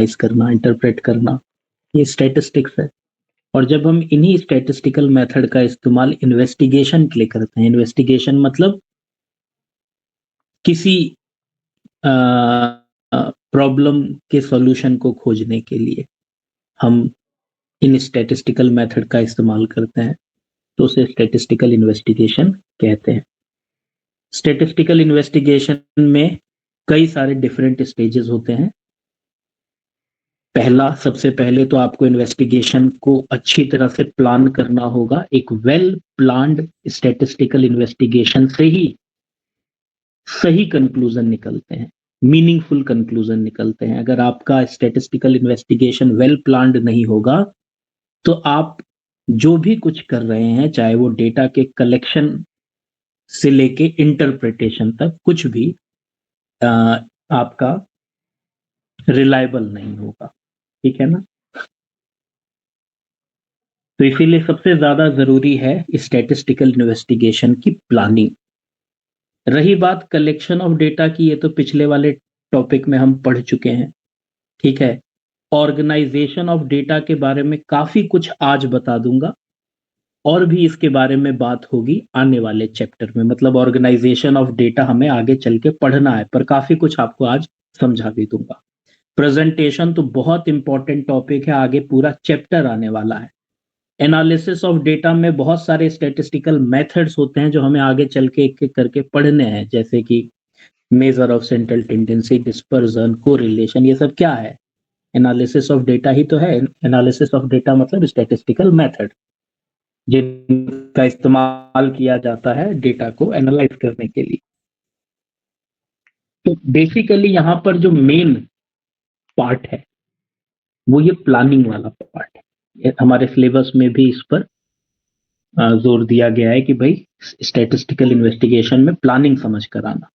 Analyse करना, interpret करना, ये स्टैटिस्टिक्स है। और जब हम इन्हीं स्टैटिस्टिकल मेथड का इस्तेमाल इन्वेस्टिगेशन के लिए करते हैं, इन्वेस्टिगेशन मतलब किसी प्रॉब्लम के सॉल्यूशन को खोजने के लिए हम इन स्टैटिस्टिकल मेथड का इस्तेमाल करते हैं, तो उसे स्टैटिस्टिकल इन्वेस्टिगेशन कहते हैं। स्टैटिस्टिकल इन्वेस्टिगेशन में कई सारे डिफरेंट स्टेजेस होते हैं। सबसे पहले तो आपको इन्वेस्टिगेशन को अच्छी तरह से प्लान करना होगा। एक वेल प्लान्ड स्टैटिस्टिकल इन्वेस्टिगेशन से ही सही कंक्लूजन निकलते हैं, मीनिंगफुल कंक्लूजन निकलते हैं। अगर आपका स्टैटिस्टिकल इन्वेस्टिगेशन वेल प्लान्ड नहीं होगा, तो आप जो भी कुछ कर रहे हैं, चाहे वो डेटा के कलेक्शन से लेके इंटरप्रिटेशन तक, कुछ भी आपका रिलायबल नहीं होगा। ठीक है ना? तो इसीलिए सबसे ज्यादा जरूरी है स्टैटिस्टिकल इन्वेस्टिगेशन की प्लानिंग। रही बात कलेक्शन ऑफ डेटा की, ये तो पिछले वाले टॉपिक में हम पढ़ चुके हैं। ठीक है। ऑर्गेनाइजेशन ऑफ डेटा के बारे में काफी कुछ आज बता दूंगा, और भी इसके बारे में बात होगी आने वाले चैप्टर में। मतलब ऑर्गेनाइजेशन ऑफ डेटा हमें आगे चल के पढ़ना है, पर काफी कुछ आपको आज समझा भी दूंगा। प्रेजेंटेशन तो बहुत इंपॉर्टेंट टॉपिक है, आगे पूरा चैप्टर आने वाला है। एनालिसिस ऑफ डेटा में बहुत सारे स्टैटिस्टिकल मेथड्स होते हैं जो हमें आगे चल के एक एक करके पढ़ने हैं, जैसे कि measure of central tendency, dispersion, correlation, ये सब क्या है? एनालिसिस ऑफ डेटा ही तो है। एनालिसिस ऑफ डेटा मतलब स्टैटिस्टिकल मेथड जिनका इस्तेमाल किया जाता है डेटा को एनालाइज करने के लिए। तो बेसिकली यहाँ पर जो मेन पार्ट है वो ये प्लानिंग वाला पार्ट है। हमारे सिलेबस में भी इस पर जोर दिया गया है कि भाई स्टैटिस्टिकल इन्वेस्टिगेशन में प्लानिंग समझ कर आना।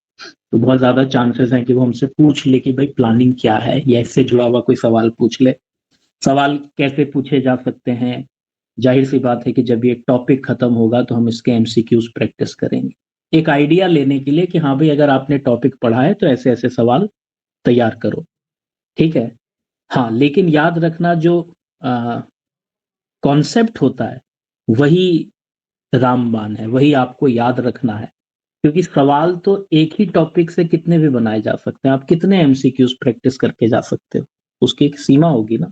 तो बहुत ज्यादा चांसेस हैं कि वो हमसे पूछ ले कि भाई प्लानिंग क्या है, या इससे जुड़ा हुआ कोई सवाल पूछ ले। सवाल कैसे पूछे जा सकते हैं? जाहिर सी बात है कि जब ये टॉपिक खत्म होगा तो हम इसके एमसीक्यूज प्रैक्टिस करेंगे, एक आइडिया लेने के लिए कि हाँ भाई अगर आपने टॉपिक पढ़ा है तो ऐसे ऐसे सवाल तैयार करो। ठीक है। हाँ, लेकिन याद रखना जो कॉन्सेप्ट होता है वही रामबाण है, वही आपको याद रखना है। क्योंकि सवाल तो एक ही टॉपिक से कितने भी बनाए जा सकते हैं, आप कितने एमसीक्यूज प्रैक्टिस करके जा सकते हो, उसकी एक सीमा होगी ना।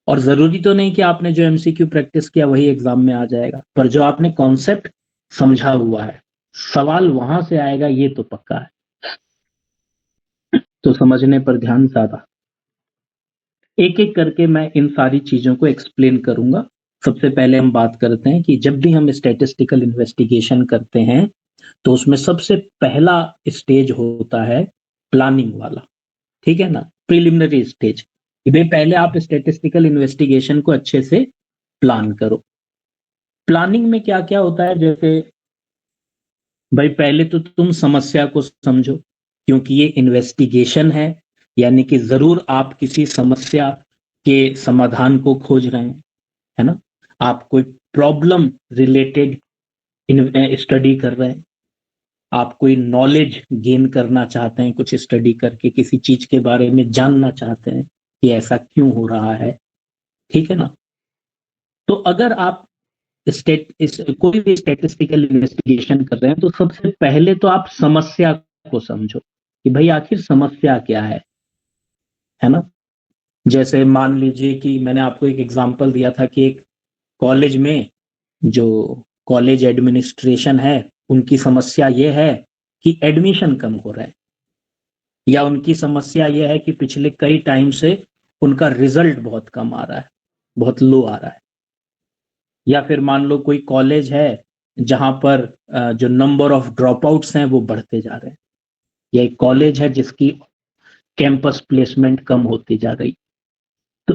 और जरूरी तो नहीं कि आपने जो एमसीक्यू प्रैक्टिस किया वही एग्जाम में आ जाएगा, पर जो आपने कॉन्सेप्ट समझा हुआ है, सवाल वहां से आएगा, ये तो पक्का है। तो समझने पर ध्यान ज्यादा। एक एक करके मैं इन सारी चीजों को एक्सप्लेन करूंगा। सबसे पहले हम बात करते हैं कि जब भी हम स्टैटिस्टिकल इन्वेस्टिगेशन करते हैं तो उसमें सबसे पहला स्टेज होता है प्लानिंग वाला। ठीक है ना? Preliminary stage. भाई पहले आप स्टैटिस्टिकल इन्वेस्टिगेशन को अच्छे से प्लान करो। प्लानिंग में क्या क्या होता है, जैसे भाई पहले तो तुम समस्या को समझो, क्योंकि ये इन्वेस्टिगेशन है, यानी कि जरूर आप किसी समस्या के समाधान को खोज रहे हैं, है ना? आप कोई प्रॉब्लम रिलेटेड स्टडी कर रहे हैं, आप कोई नॉलेज गेन करना चाहते हैं, कुछ स्टडी करके किसी चीज के बारे में जानना चाहते हैं कि ऐसा क्यों हो रहा है। ठीक है ना? तो अगर आप कोई भी स्टैटिस्टिकल इन्वेस्टिगेशन कर रहे हैं तो सबसे पहले तो आप समस्या को समझो कि भाई आखिर समस्या क्या है ना? जैसे मान लीजिए कि मैंने आपको एक एग्जांपल दिया था कि एक कॉलेज में जो कॉलेज एडमिनिस्ट्रेशन है, उनकी समस्या ये है कि एडमिशन कम हो रहा है, या उनकी समस्या ये है कि पिछले कई टाइम से उनका रिजल्ट बहुत कम आ रहा है, बहुत लो आ रहा है। या फिर मान लो कोई कॉलेज है जहां पर जो नंबर ऑफ ड्रॉप आउट्स हैं वो बढ़ते जा रहे हैं, या एक कॉलेज है जिसकी कैंपस प्लेसमेंट कम होती जा रही। तो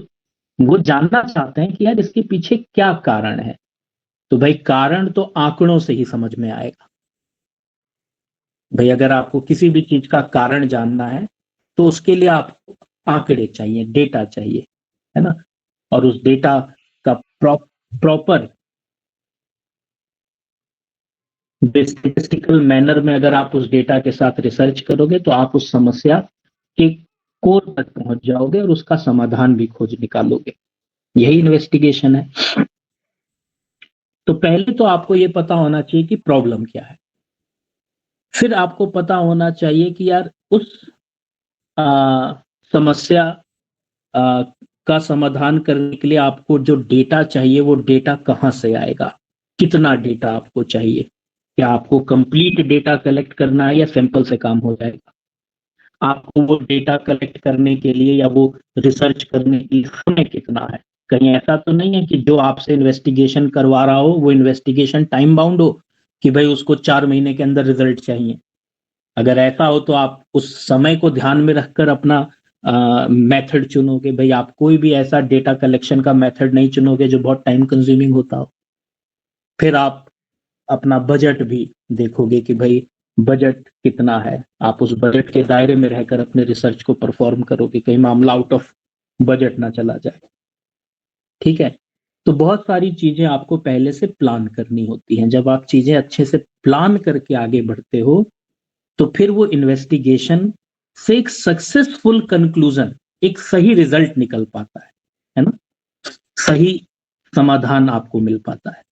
वो जानना चाहते हैं कि यार इसके पीछे क्या कारण है। तो भाई कारण तो आंकड़ों से ही समझ में आएगा। भाई अगर आपको किसी भी चीज का कारण जानना है तो उसके लिए आप आंकड़े चाहिए, डेटा चाहिए, है ना? और उस डेटा का प्रॉपर स्टेटिस्टिकल मैनर में अगर आप उस डेटा के साथ रिसर्च करोगे तो आप उस समस्या के कोर तक पहुंच जाओगे और उसका समाधान भी खोज निकालोगे। यही इन्वेस्टिगेशन है। तो पहले तो आपको ये पता होना चाहिए कि प्रॉब्लम क्या है। फिर आपको पता होना चाहिए कि यार उस आ, समस्या आ, का समाधान करने के लिए आपको जो डेटा चाहिए वो डेटा कहाँ से आएगा, कितना डेटा आपको चाहिए, क्या आपको कंप्लीट डेटा कलेक्ट करना है या सैंपल से काम हो जाएगा। आपको वो डेटा कलेक्ट करने के लिए या वो रिसर्च करने के लिए समय कितना है। कहीं ऐसा तो नहीं है कि जो आपसे इन्वेस्टिगेशन करवा रहा हो वो इन्वेस्टिगेशन टाइम बाउंड हो कि भाई उसको 4 महीने के अंदर रिजल्ट चाहिए। अगर ऐसा हो तो आप उस समय को ध्यान में रखकर अपना मेथड चुनोगे। भाई आप कोई भी ऐसा डेटा कलेक्शन का मेथड नहीं चुनोगे जो बहुत टाइम कंज्यूमिंग होता हो। फिर आप अपना बजट भी देखोगे कि भाई बजट कितना है। आप उस बजट के दायरे में रहकर अपने रिसर्च को परफॉर्म करोगे, कहीं मामला आउट ऑफ बजट ना चला जाए। ठीक है। तो बहुत सारी चीजें आपको पहले से प्लान करनी होती हैं। जब आप चीजें अच्छे से प्लान करके आगे बढ़ते हो तो फिर वो इन्वेस्टिगेशन से एक सक्सेसफुल कंक्लूजन, एक सही रिजल्ट निकल पाता है ना। सही समाधान आपको मिल पाता है।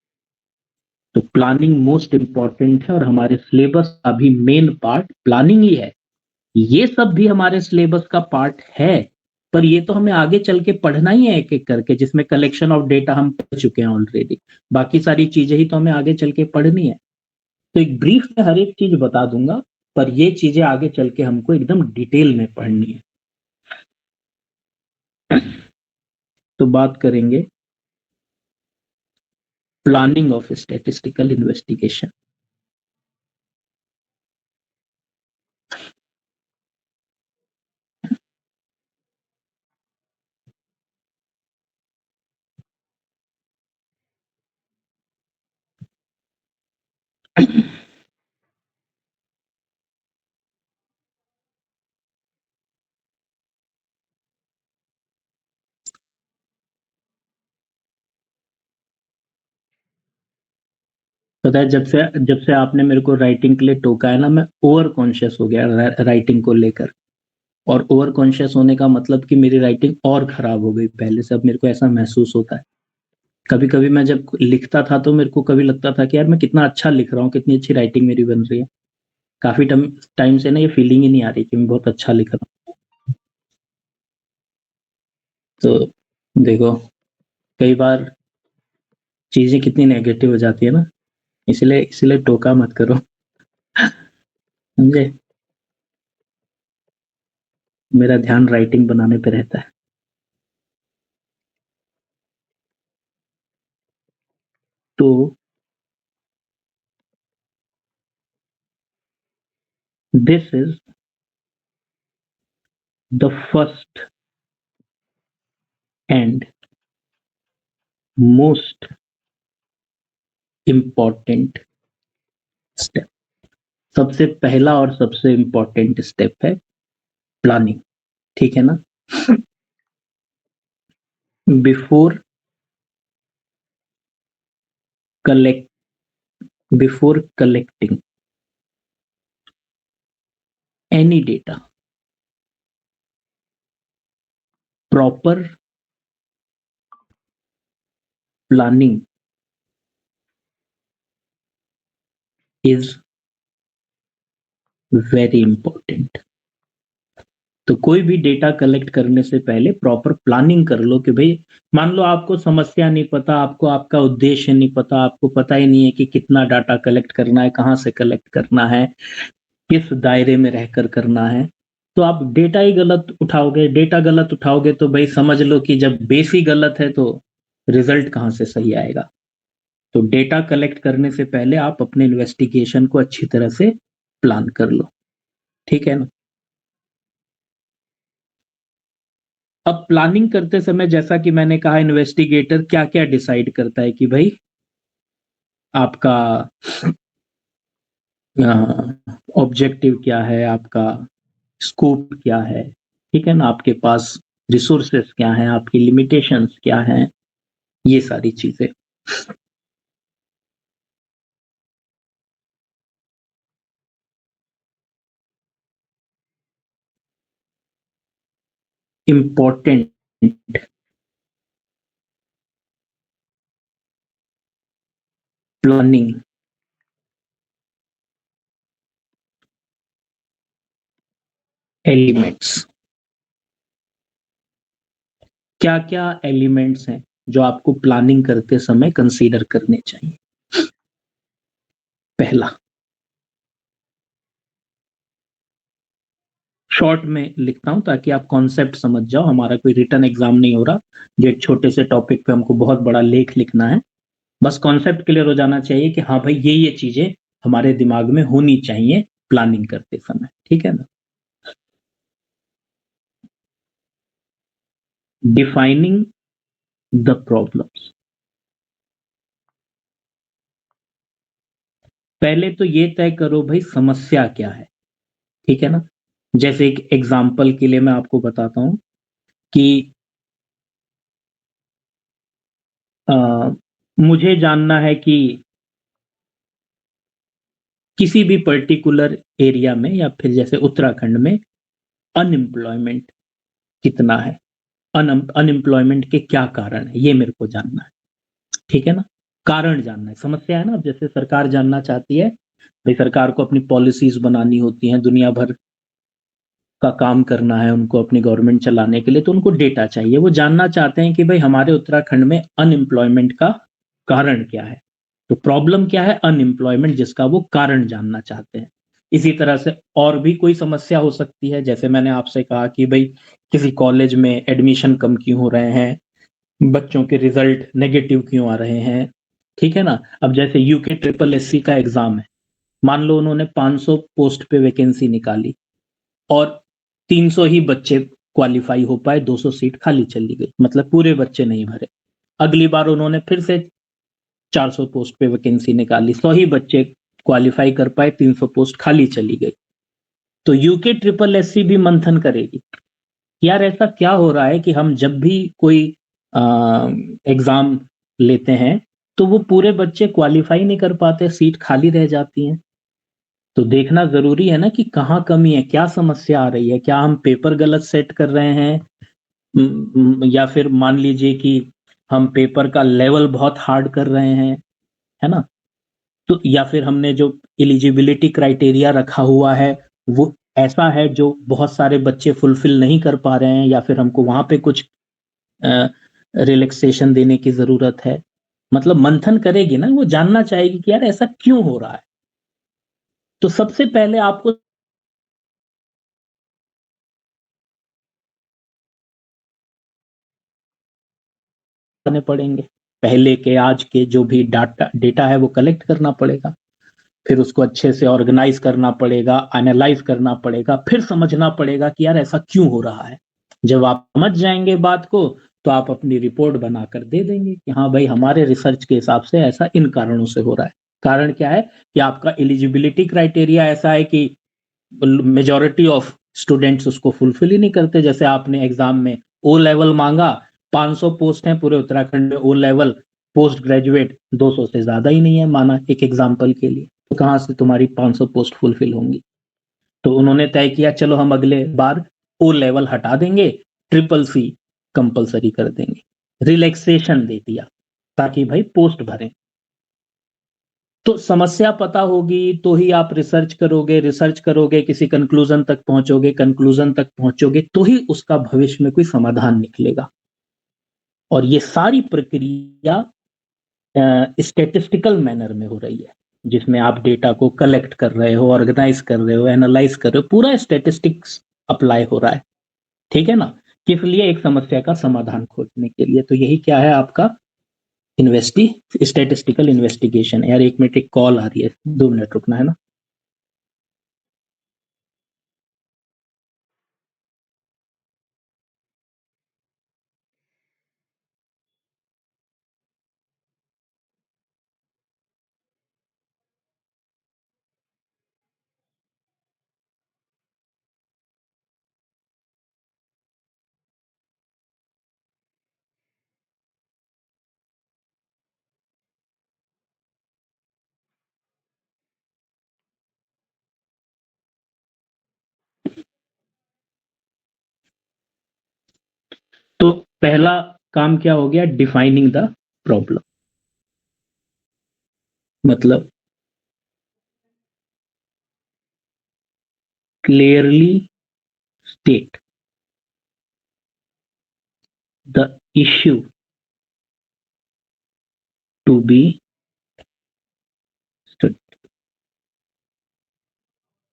तो प्लानिंग मोस्ट इंपॉर्टेंट है और हमारे सिलेबस का भी मेन पार्ट प्लानिंग ही है। ये सब भी हमारे सिलेबस का पार्ट है, पर ये तो हमें आगे चल के पढ़ना ही है एक एक करके, जिसमें कलेक्शन ऑफ डेटा हम पढ़ चुके हैं ऑलरेडी। बाकी सारी चीजें ही तो हमें आगे चल के पढ़नी है। तो एक ब्रीफ में हर एक चीज बता दूंगा, पर ये चीजें आगे चल के हमको एकदम डिटेल में पढ़नी है। तो बात करेंगे प्लानिंग ऑफ स्टैटिस्टिकल इन्वेस्टिगेशन। पता है, जब से आपने मेरे को राइटिंग के लिए टोका है ना, मैं ओवर कॉन्शियस हो गया राइटिंग को लेकर। और ओवर कॉन्शियस होने का मतलब कि मेरी राइटिंग और खराब हो गई पहले से। अब मेरे को ऐसा महसूस होता है। कभी कभी मैं जब लिखता था तो मेरे को कभी लगता था कि यार मैं कितना अच्छा लिख रहा हूँ, कितनी अच्छी राइटिंग मेरी बन रही है। काफी टाइम से ना ये फीलिंग ही नहीं आ रही कि मैं बहुत अच्छा लिख रहा हूँ। तो देखो, कई बार चीजें कितनी नेगेटिव हो जाती है ना। इसलिए इसलिए टोका मत करो। समझे। मेरा ध्यान राइटिंग बनाने पे रहता है। तो this is the first and most important step. सबसे पहला और सबसे इम्पॉर्टेंट स्टेप है प्लानिंग। ठीक है ना। Before collect before collecting any data, proper planning is very important. तो कोई भी डेटा कलेक्ट करने से पहले प्रॉपर प्लानिंग कर लो कि भाई, मान लो आपको समस्या नहीं पता, आपको आपका उद्देश्य नहीं पता, आपको पता ही नहीं है कि कितना डाटा कलेक्ट करना है, कहाँ से कलेक्ट करना है, किस दायरे में रहकर करना है। तो आप डेटा ही गलत उठाओगे। डेटा गलत उठाओगे तो भाई समझ लो कि जब बेस ही गलत है तो रिजल्ट कहाँ से सही आएगा। तो डेटा कलेक्ट करने से पहले आप अपने इन्वेस्टिगेशन को अच्छी तरह से प्लान कर लो। ठीक है ना। अब प्लानिंग करते समय जैसा कि मैंने कहा, इन्वेस्टिगेटर क्या क्या डिसाइड करता है कि भाई आपका ऑब्जेक्टिव क्या है, आपका स्कोप क्या है। ठीक है ना। आपके पास रिसोर्सेस क्या हैं, आपकी लिमिटेशंस क्या हैं, ये सारी चीजें। Important planning elements. क्या क्या एलिमेंट्स हैं जो आपको प्लानिंग करते समय कंसीडर करने चाहिए? पहला, शॉर्ट में लिखता हूं ताकि आप कॉन्सेप्ट समझ जाओ, हमारा कोई रिटर्न एग्जाम नहीं हो रहा जो एक छोटे से टॉपिक पे हमको बहुत बड़ा लेख लिखना है। बस कॉन्सेप्ट क्लियर हो जाना चाहिए कि हाँ भाई ये चीजें हमारे दिमाग में होनी चाहिए प्लानिंग करते समय, ठीक है ना? Defining the problems. पहले तो ये तय करो भाई समस्या क्या है, ठीक है ना? जैसे एक एग्जाम्पल के लिए मैं आपको बताता हूं कि अ, मुझे जानना है कि किसी भी पर्टिकुलर एरिया में या फिर जैसे उत्तराखंड में अनएम्प्लॉयमेंट कितना है, अनएम्प्लॉयमेंट के क्या कारण है, ये मेरे को जानना है, ठीक है ना? कारण जानना है, समस्या है ना। अब जैसे सरकार जानना चाहती है, भाई सरकार को अपनी पॉलिसीज बनानी होती हैं, दुनिया भर का काम करना है उनको अपनी गवर्नमेंट चलाने के लिए, तो उनको डेटा चाहिए। वो जानना चाहते हैं कि भाई हमारे उत्तराखंड में अनएम्प्लॉयमेंट का कारण क्या है। तो प्रॉब्लम क्या है, अनएम्प्लॉयमेंट, जिसका वो कारण जानना चाहते हैं। इसी तरह से और भी कोई समस्या हो सकती है, जैसे मैंने आपसे कहा कि भाई किसी कॉलेज में एडमिशन कम क्यों हो रहे हैं, बच्चों के रिजल्ट नेगेटिव क्यों आ रहे हैं, ठीक है ना? अब जैसे यूके ट्रिपल एससी का एग्जाम है, मान लो उन्होंने 500 पोस्ट पे वैकेंसी निकाली और 300 ही बच्चे क्वालिफाई हो पाए, 200 सीट खाली चली गई, मतलब पूरे बच्चे नहीं भरे। अगली बार उन्होंने फिर से 400 पोस्ट पे वैकेंसी निकाली, 100 ही बच्चे क्वालिफाई कर पाए, 300 पोस्ट खाली चली गई। तो यूके ट्रिपल एससी भी मंथन करेगी, यार ऐसा क्या हो रहा है कि हम जब भी कोई एग्जाम लेते हैं तो वो पूरे बच्चे क्वालिफाई नहीं कर पाते, सीट खाली रह जाती हैं। तो देखना जरूरी है ना कि कहाँ कमी है, क्या समस्या आ रही है, क्या हम पेपर गलत सेट कर रहे हैं, या फिर मान लीजिए कि हम पेपर का लेवल बहुत हार्ड कर रहे हैं, है ना? तो या फिर हमने जो एलिजिबिलिटी क्राइटेरिया रखा हुआ है वो ऐसा है जो बहुत सारे बच्चे फुलफिल नहीं कर पा रहे हैं, या फिर हमको वहां पे कुछ रिलैक्सेशन देने की जरूरत है। मतलब मंथन करेगी ना, वो जानना चाहेगी कि यार ऐसा क्यों हो रहा है। तो सबसे पहले आपको करने पड़ेंगे, पहले के आज के जो भी डाटा डेटा है वो कलेक्ट करना पड़ेगा, फिर उसको अच्छे से ऑर्गेनाइज करना पड़ेगा, एनालाइज करना पड़ेगा, फिर समझना पड़ेगा कि यार ऐसा क्यों हो रहा है। जब आप समझ जाएंगे बात को तो आप अपनी रिपोर्ट बनाकर दे देंगे कि हाँ भाई हमारे रिसर्च के हिसाब से ऐसा इन कारणों से हो रहा है। कारण क्या है कि आपका एलिजिबिलिटी क्राइटेरिया ऐसा है कि मेजोरिटी ऑफ स्टूडेंट्स उसको फुलफिल ही नहीं करते। जैसे आपने एग्जाम में ओ लेवल मांगा, 500 पोस्ट हैं पूरे उत्तराखंड में ओ लेवल, पोस्ट ग्रेजुएट 200 से ज्यादा ही नहीं है, माना एक एग्जाम्पल के लिए, तो कहाँ से तुम्हारी 500 पोस्ट फुलफिल होंगी? तो उन्होंने तय किया चलो हम अगले बार ओ लेवल हटा देंगे, ट्रिपल सी कंपलसरी कर देंगे, रिलैक्सेशन दे दिया ताकि भाई पोस्ट भरें। तो समस्या पता होगी तो ही आप रिसर्च करोगे किसी कंक्लूजन तक पहुंचोगे, कंक्लूजन तक पहुंचोगे तो ही उसका भविष्य में कोई समाधान निकलेगा। और ये सारी प्रक्रिया स्टेटिस्टिकल मैनर में हो रही है, जिसमें आप डेटा को कलेक्ट कर रहे हो, ऑर्गेनाइज कर रहे हो, एनालाइज कर रहे हो, पूरा स्टेटिस्टिक्स अप्लाई हो रहा है, ठीक है ना? किस लिए? एक समस्या का समाधान खोजने के लिए। तो यही क्या है आपका इन्वेस्टी स्टेटिस्टिकल इन्वेस्टिगेशन। यार एक मिनट, एक कॉल आ रही है, 2 मिनट रुकना है ना। तो पहला काम क्या हो गया, डिफाइनिंग द प्रॉब्लम, मतलब clearly state the issue to be study.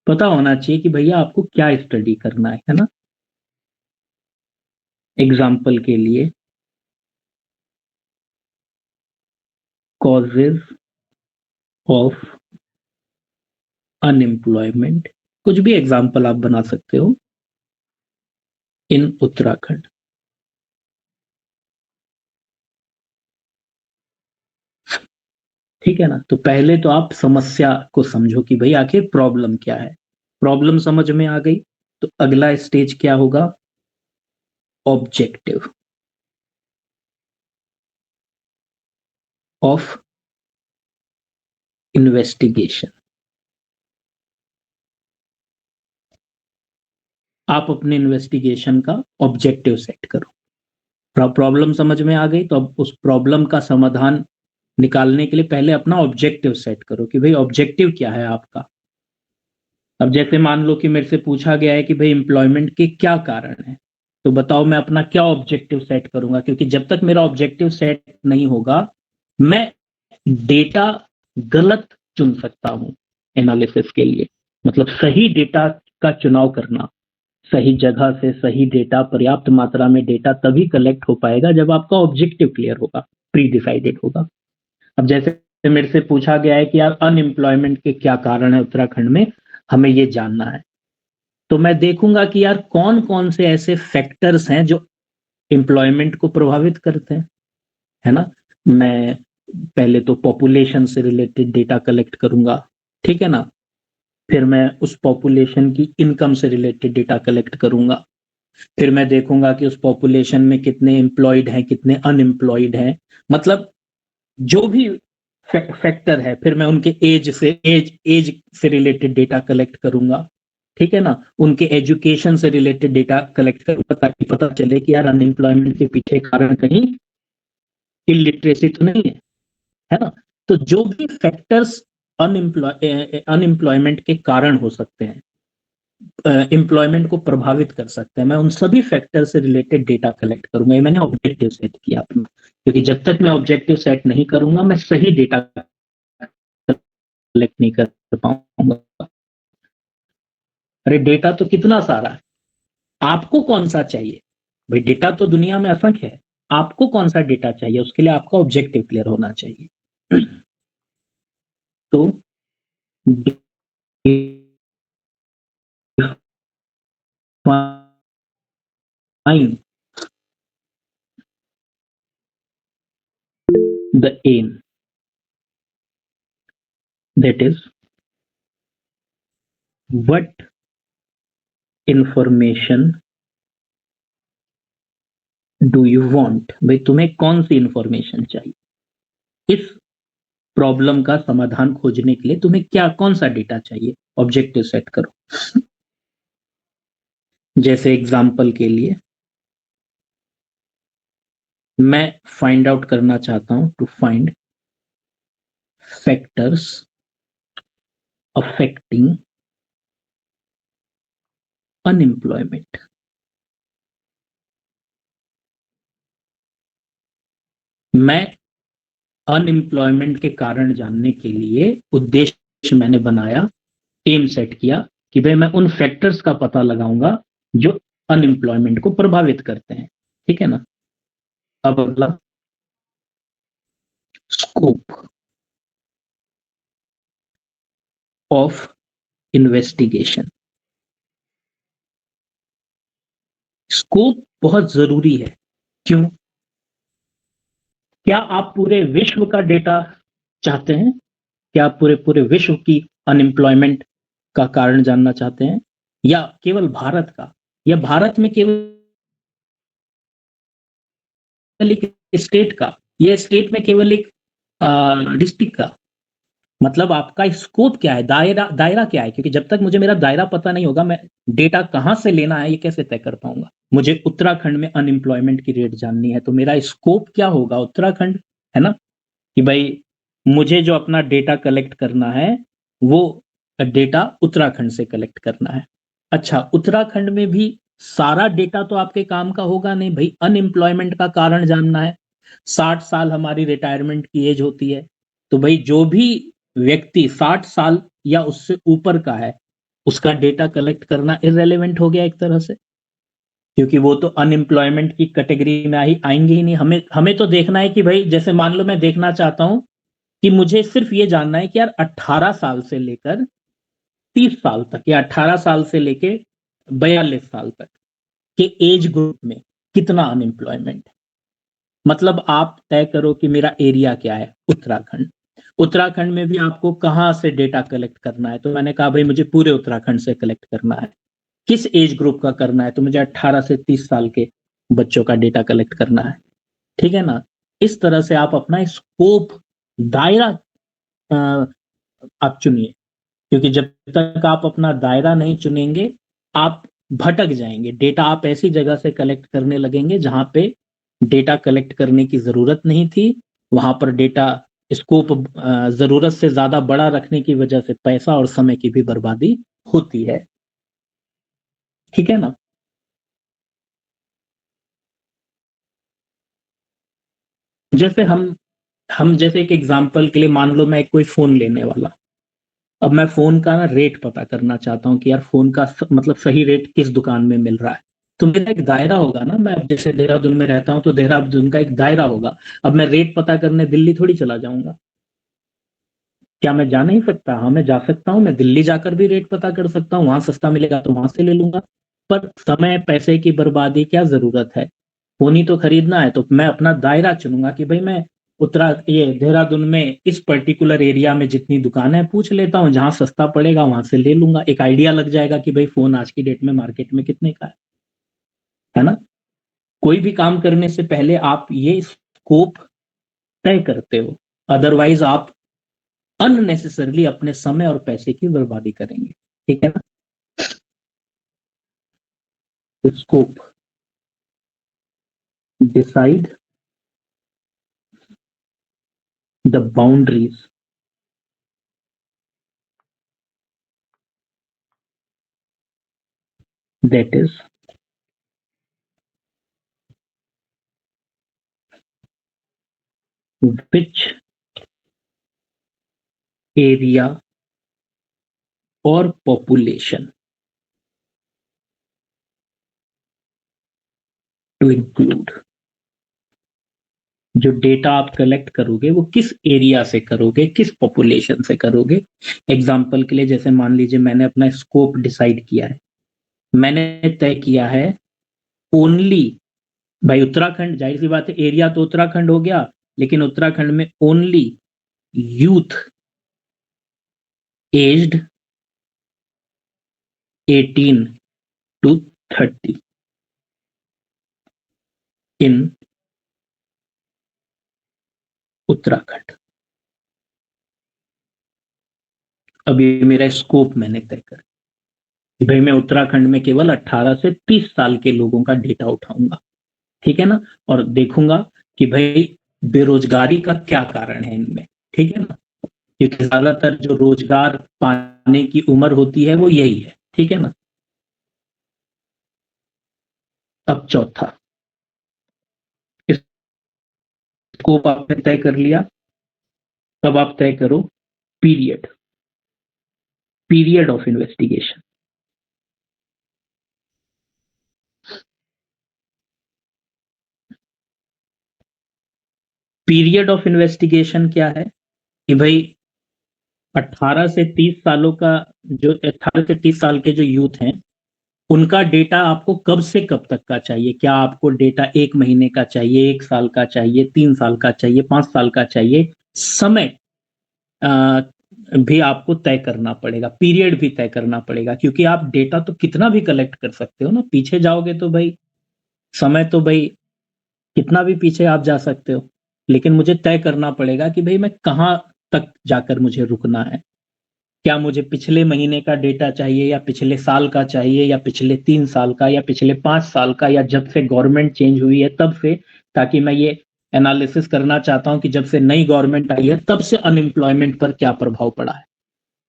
पता होना चाहिए कि भैया आपको क्या स्टडी करना है ना। एग्जाम्पल के लिए, कॉजेज ऑफ अनएम्प्लॉयमेंट, कुछ भी एग्जाम्पल आप बना सकते हो इन उत्तराखंड। ठीक है ना। तो पहले तो आप समस्या को समझो कि भाई आखिर प्रॉब्लम क्या है। प्रॉब्लम समझ में आ गई तो अगला स्टेज क्या होगा, ऑब्जेक्टिव ऑफ इन्वेस्टिगेशन। आप अपने इन्वेस्टिगेशन का ऑब्जेक्टिव सेट करो। प्रॉब्लम समझ में आ गई तो अब उस प्रॉब्लम का समाधान निकालने के लिए पहले अपना ऑब्जेक्टिव सेट करो कि भाई ऑब्जेक्टिव क्या है आपका। अब जैसे मान लो कि मेरे से पूछा गया है कि भाई एम्प्लॉयमेंट के क्या कारण है, तो बताओ मैं अपना क्या ऑब्जेक्टिव सेट करूंगा, क्योंकि जब तक मेरा ऑब्जेक्टिव सेट नहीं होगा मैं डेटा गलत चुन सकता हूं एनालिसिस के लिए। मतलब सही डेटा का चुनाव करना, सही जगह से सही डेटा, पर्याप्त मात्रा में डेटा तभी कलेक्ट हो पाएगा जब आपका ऑब्जेक्टिव क्लियर होगा, प्री डिसाइडेड होगा। अब जैसे मेरे से पूछा गया है कि यार अनएम्प्लॉयमेंट के क्या कारण है उत्तराखंड में, हमें ये जानना है, तो मैं देखूंगा कि यार कौन कौन से ऐसे फैक्टर्स हैं जो एम्प्लॉयमेंट को प्रभावित करते हैं, है ना। मैं पहले तो पॉपुलेशन से रिलेटेड डेटा कलेक्ट करूंगा, ठीक है ना। फिर मैं उस पॉपुलेशन की इनकम से रिलेटेड डेटा कलेक्ट करूंगा। फिर मैं देखूंगा कि उस पॉपुलेशन में कितने एम्प्लॉयड हैं, कितने अनएम्प्लॉयड हैं, मतलब जो भी फैक्टर है। फिर मैं उनके एज से रिलेटेड डेटा कलेक्ट करूंगा, ठीक है ना। उनके एजुकेशन से रिलेटेड डेटा कलेक्ट करूंगा ताकि पता चले कि यार अनएम्प्लॉयमेंट के पीछे कारण कहीं इलिटरेसी तो नहीं है ना। तो जो भी फैक्टर्स अनएम्प्लॉयमेंट के कारण हो सकते हैं, एम्प्लॉयमेंट को प्रभावित कर सकते हैं, मैं उन सभी फैक्टर से रिलेटेड डेटा कलेक्ट करूंगा। ये मैंने ऑब्जेक्टिव सेट किया अपना, क्योंकि जब तक मैं ऑब्जेक्टिव सेट नहीं करूंगा मैं सही डेटा कलेक्ट नहीं कर पाऊंगा। अरे डेटा तो कितना सारा है, आपको कौन सा चाहिए। भाई डेटा तो दुनिया में असंख्य है, आपको कौन सा डेटा चाहिए, उसके लिए आपका ऑब्जेक्टिव क्लियर होना चाहिए। तो define the aim, that is what information do you want. भाई तुम्हें कौन सी इंफॉर्मेशन चाहिए, इस प्रॉब्लम का समाधान खोजने के लिए तुम्हें क्या कौन सा डेटा चाहिए, ऑब्जेक्टिव सेट करो। जैसे एग्जांपल के लिए मैं फाइंड आउट करना चाहता हूं, to find factors affecting unemployment. मैं अनएम्प्लॉयमेंट के कारण जानने के लिए उद्देश्य मैंने बनाया, एम सेट किया कि भाई मैं उन फैक्टर्स का पता लगाऊंगा जो अनएम्प्लॉयमेंट को प्रभावित करते हैं, ठीक है ना। अब अगला, स्कोप ऑफ इन्वेस्टिगेशन। स्कोप बहुत जरूरी है, क्यों। क्या आप पूरे विश्व का डेटा चाहते हैं, क्या आप पूरे पूरे विश्व की अनएम्प्लॉयमेंट का कारण जानना चाहते हैं, या केवल भारत का, या भारत में केवल एक स्टेट का, या स्टेट में केवल एक डिस्ट्रिक्ट का। मतलब आपका स्कोप क्या है, दायरा दायरा क्या है, क्योंकि जब तक मुझे मेरा दायरा पता नहीं होगा, मैं डेटा कहाँ से लेना है ये कैसे तय कर पाऊंगा। मुझे उत्तराखंड में अनएम्प्लॉयमेंट की रेट जाननी है, तो मेरा स्कोप क्या होगा, उत्तराखंड, है ना, कि भाई मुझे जो अपना डेटा कलेक्ट करना है वो डेटा उत्तराखंड से कलेक्ट करना है। अच्छा, उत्तराखंड में भी सारा डेटा तो आपके काम का होगा नहीं भाई, अनएम्प्लॉयमेंट का कारण जानना है। 60 साल हमारी रिटायरमेंट की एज होती है, तो भाई जो भी व्यक्ति 60 साल या उससे ऊपर का है, उसका डेटा कलेक्ट करना इररेलेवेंट हो गया एक तरह से, क्योंकि वो तो अनएम्प्लॉयमेंट की कैटेगरी में आएंगे ही नहीं। हमें हमें तो देखना है कि भाई, जैसे मान लो मैं देखना चाहता हूं कि मुझे सिर्फ ये जानना है कि यार 18 साल से लेकर 30 साल तक, या 18 साल से लेकर 42 साल तक के एज ग्रुप में कितना अनएम्प्लॉयमेंट है। मतलब आप तय करो कि मेरा एरिया क्या है, उत्तराखंड। उत्तराखंड में भी आपको कहां से डेटा कलेक्ट करना है, तो मैंने कहा भाई मुझे पूरे उत्तराखंड से कलेक्ट करना है। किस एज ग्रुप का करना है, तो मुझे 18 से 30 साल के बच्चों का डेटा कलेक्ट करना है। ठीक है ना। इस तरह से आप अपना स्कोप, दायरा आप चुनिए, क्योंकि जब तक आप अपना दायरा नहीं चुनेंगे, आप भटक जाएंगे। डेटा आप ऐसी जगह से कलेक्ट करने लगेंगे जहां पे डेटा कलेक्ट करने की जरूरत नहीं थी। वहां पर डेटा स्कोप जरूरत से ज्यादा बड़ा रखने की वजह से पैसा और समय की भी बर्बादी होती है। ठीक है ना। जैसे हम जैसे एक एग्जांपल के लिए मान लो मैं कोई फोन लेने वाला, अब मैं फोन का ना रेट पता करना चाहता हूँ कि यार फोन का मतलब सही रेट किस दुकान में मिल रहा है। तो मेरा एक दायरा होगा ना, मैं अब जैसे देहरादून में रहता हूँ तो देहरादून का एक दायरा होगा। अब मैं रेट पता करने दिल्ली थोड़ी चला जाऊंगा। क्या मैं जा नहीं सकता? हाँ मैं जा सकता हूँ, मैं दिल्ली जाकर भी रेट पता कर सकता हूँ, वहां सस्ता मिलेगा तो वहां से ले लूंगा। पर समय पैसे की बर्बादी क्या जरूरत है, फोन ही तो खरीदना है। तो मैं अपना दायरा चुनूंगा कि भाई मैं ये देहरादून में इस पर्टिकुलर एरिया में जितनी दुकानें हैं पूछ लेता हूँ, जहां सस्ता पड़ेगा वहां से ले लूंगा। एक आइडिया लग जाएगा कि भाई फोन आज की डेट में मार्केट में कितने का है ना। कोई भी काम करने से पहले आप ये स्कोप तय करते हो, अदरवाइज आप अननेसेसरली अपने समय और पैसे की बर्बादी करेंगे। ठीक है ना। Scope, decide the boundaries that is which area or population to include। जो डेटा आप कलेक्ट करोगे वो किस एरिया से करोगे, किस पॉपुलेशन से करोगे। एग्जाम्पल के लिए जैसे मान लीजिए मैंने अपना स्कोप डिसाइड किया है, मैंने तय किया है ओनली, भाई उत्तराखंड, जाहिर सी बात है एरिया तो उत्तराखंड हो गया, लेकिन उत्तराखंड में ओनली यूथ एज्ड 18 to 30 इन उत्तराखंड। अब ये मेरा स्कोप मैंने तय कर, भाई मैं उत्तराखंड में केवल 18 से 30 साल के लोगों का डेटा उठाऊंगा। ठीक है ना। और देखूंगा कि भाई बेरोजगारी का क्या कारण है इनमें। ठीक है ना, क्योंकि ज्यादातर जो रोजगार पाने की उम्र होती है वो यही है। ठीक है ना। अब चौथा, स्कोप आपने तय कर लिया, अब आप तय करो period, period of investigation. Period of investigation क्या है कि भाई 18 से 30 सालों का, जो 18 से 30 साल के जो यूथ हैं, उनका डेटा आपको कब से कब तक का चाहिए। क्या आपको डेटा 1 महीने का चाहिए, 1 साल का चाहिए, 3 साल का चाहिए, 5 साल का चाहिए। समय अ, भी आपको तय करना पड़ेगा, पीरियड भी तय करना पड़ेगा, क्योंकि आप डेटा तो कितना भी कलेक्ट कर सकते हो ना, पीछे जाओगे तो भाई समय तो भाई कितना भी पीछे आप जा सकते हो। लेकिन मुझे तय करना पड़ेगा कि भाई मैं कहाँ तक जाकर मुझे रुकना है। क्या मुझे पिछले महीने का डेटा चाहिए, या पिछले साल का चाहिए, या पिछले 3 साल का, या पिछले 5 साल का, या जब से गवर्नमेंट चेंज हुई है तब से, ताकि मैं ये एनालिसिस करना चाहता हूं कि जब से नई गवर्नमेंट आई है तब से अनएम्प्लॉयमेंट पर क्या प्रभाव पड़ा है।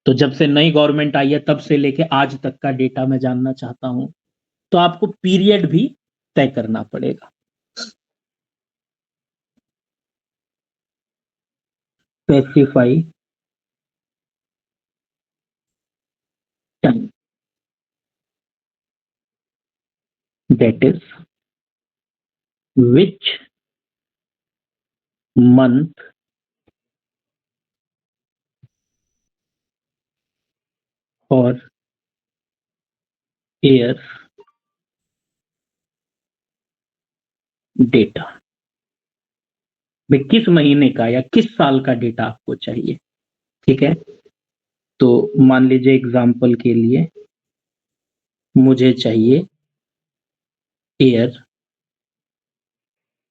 तो जब से नई गवर्नमेंट आई है तब से लेके आज तक का डेटा मैं जानना चाहता हूं, तो आपको पीरियड भी तय करना पड़ेगा। Specify time, that is which month और ईयर डेटा। भाई किस महीने का या किस साल का डेटा आपको चाहिए, ठीक है। तो मान लीजिए एग्जाम्पल के लिए मुझे चाहिए ईयर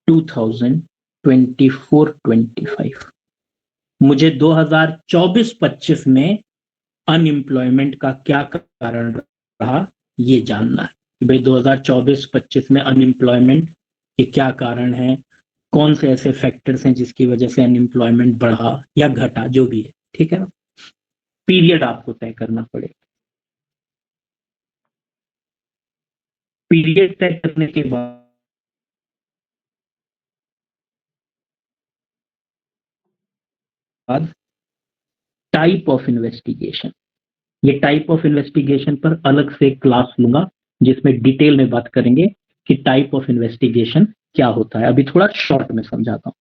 2024-25। मुझे 2024-25 में अनएम्प्लॉयमेंट का क्या कारण रहा ये जानना है कि भाई 2024-25 में अनएम्प्लॉयमेंट के क्या कारण है, कौन से ऐसे फैक्टर्स हैं जिसकी वजह से अनएम्प्लॉयमेंट बढ़ा या घटा, जो भी है, ठीक है ना। पीरियड आपको तय करना पड़ेगा। पीरियड तय करने के बाद टाइप ऑफ इन्वेस्टिगेशन, ये टाइप ऑफ इन्वेस्टिगेशन पर अलग से क्लास लूंगा जिसमें डिटेल में बात करेंगे कि टाइप ऑफ इन्वेस्टिगेशन क्या होता है। अभी थोड़ा शॉर्ट में समझाता हूं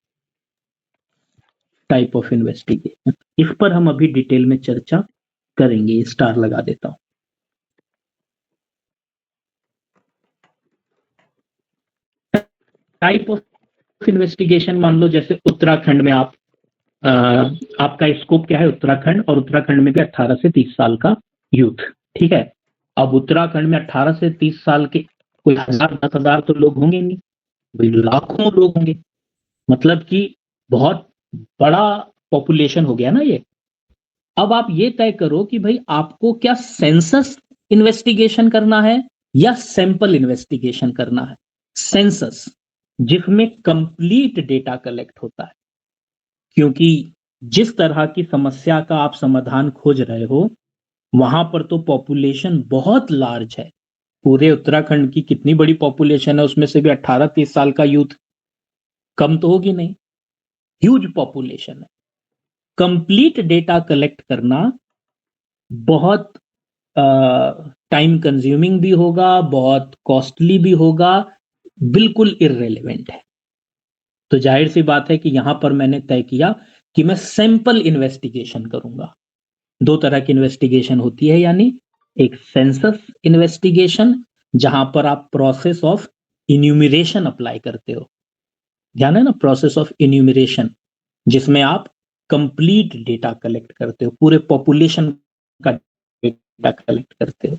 टाइप ऑफ इन्वेस्टिगेशन, इस पर हम अभी डिटेल में चर्चा करेंगे। स्टार लगा देता हूं। टाइप ऑफ इन्वेस्टिगेशन, मान लो जैसे उत्तराखंड में अ, आपका स्कोप क्या है, उत्तराखंड, और उत्तराखंड में भी 18 से 30 साल का यूथ, ठीक है। अब उत्तराखंड में 18 से 30 साल के कोई 1000-10,000 तो लोग होंगे नहीं, भाई लाखों लोग होंगे, मतलब कि बहुत बड़ा पॉपुलेशन हो गया ना ये। अब आप ये तय करो कि भाई आपको क्या सेंसस इन्वेस्टिगेशन करना है या सैंपल इन्वेस्टिगेशन करना है। सेंसस जिसमें कंप्लीट डेटा कलेक्ट होता है, क्योंकि जिस तरह की समस्या का आप समाधान खोज रहे हो वहां पर तो पॉपुलेशन बहुत लार्ज है। पूरे उत्तराखंड की कितनी बड़ी पॉपुलेशन है, उसमें से भी 18-30 साल का यूथ कम तो होगी नहीं, ह्यूज पॉपुलेशन है। कंप्लीट डेटा कलेक्ट करना बहुत टाइम कंज्यूमिंग भी होगा, बहुत कॉस्टली भी होगा, बिल्कुल इररेलेवेंट है। तो जाहिर सी बात है कि यहां पर मैंने तय किया कि मैं सैंपल इन्वेस्टिगेशन करूंगा। दो तरह की इन्वेस्टिगेशन होती है, यानी एक सेंसस इन्वेस्टिगेशन जहां पर आप प्रोसेस ऑफ इन्यूमरेशन अप्लाई करते हो, ध्यान है ना, प्रोसेस ऑफ इन्यूमरेशन, जिसमें आप कंप्लीट डेटा कलेक्ट करते हो, पूरे पॉपुलेशन का डेटा कलेक्ट करते हो।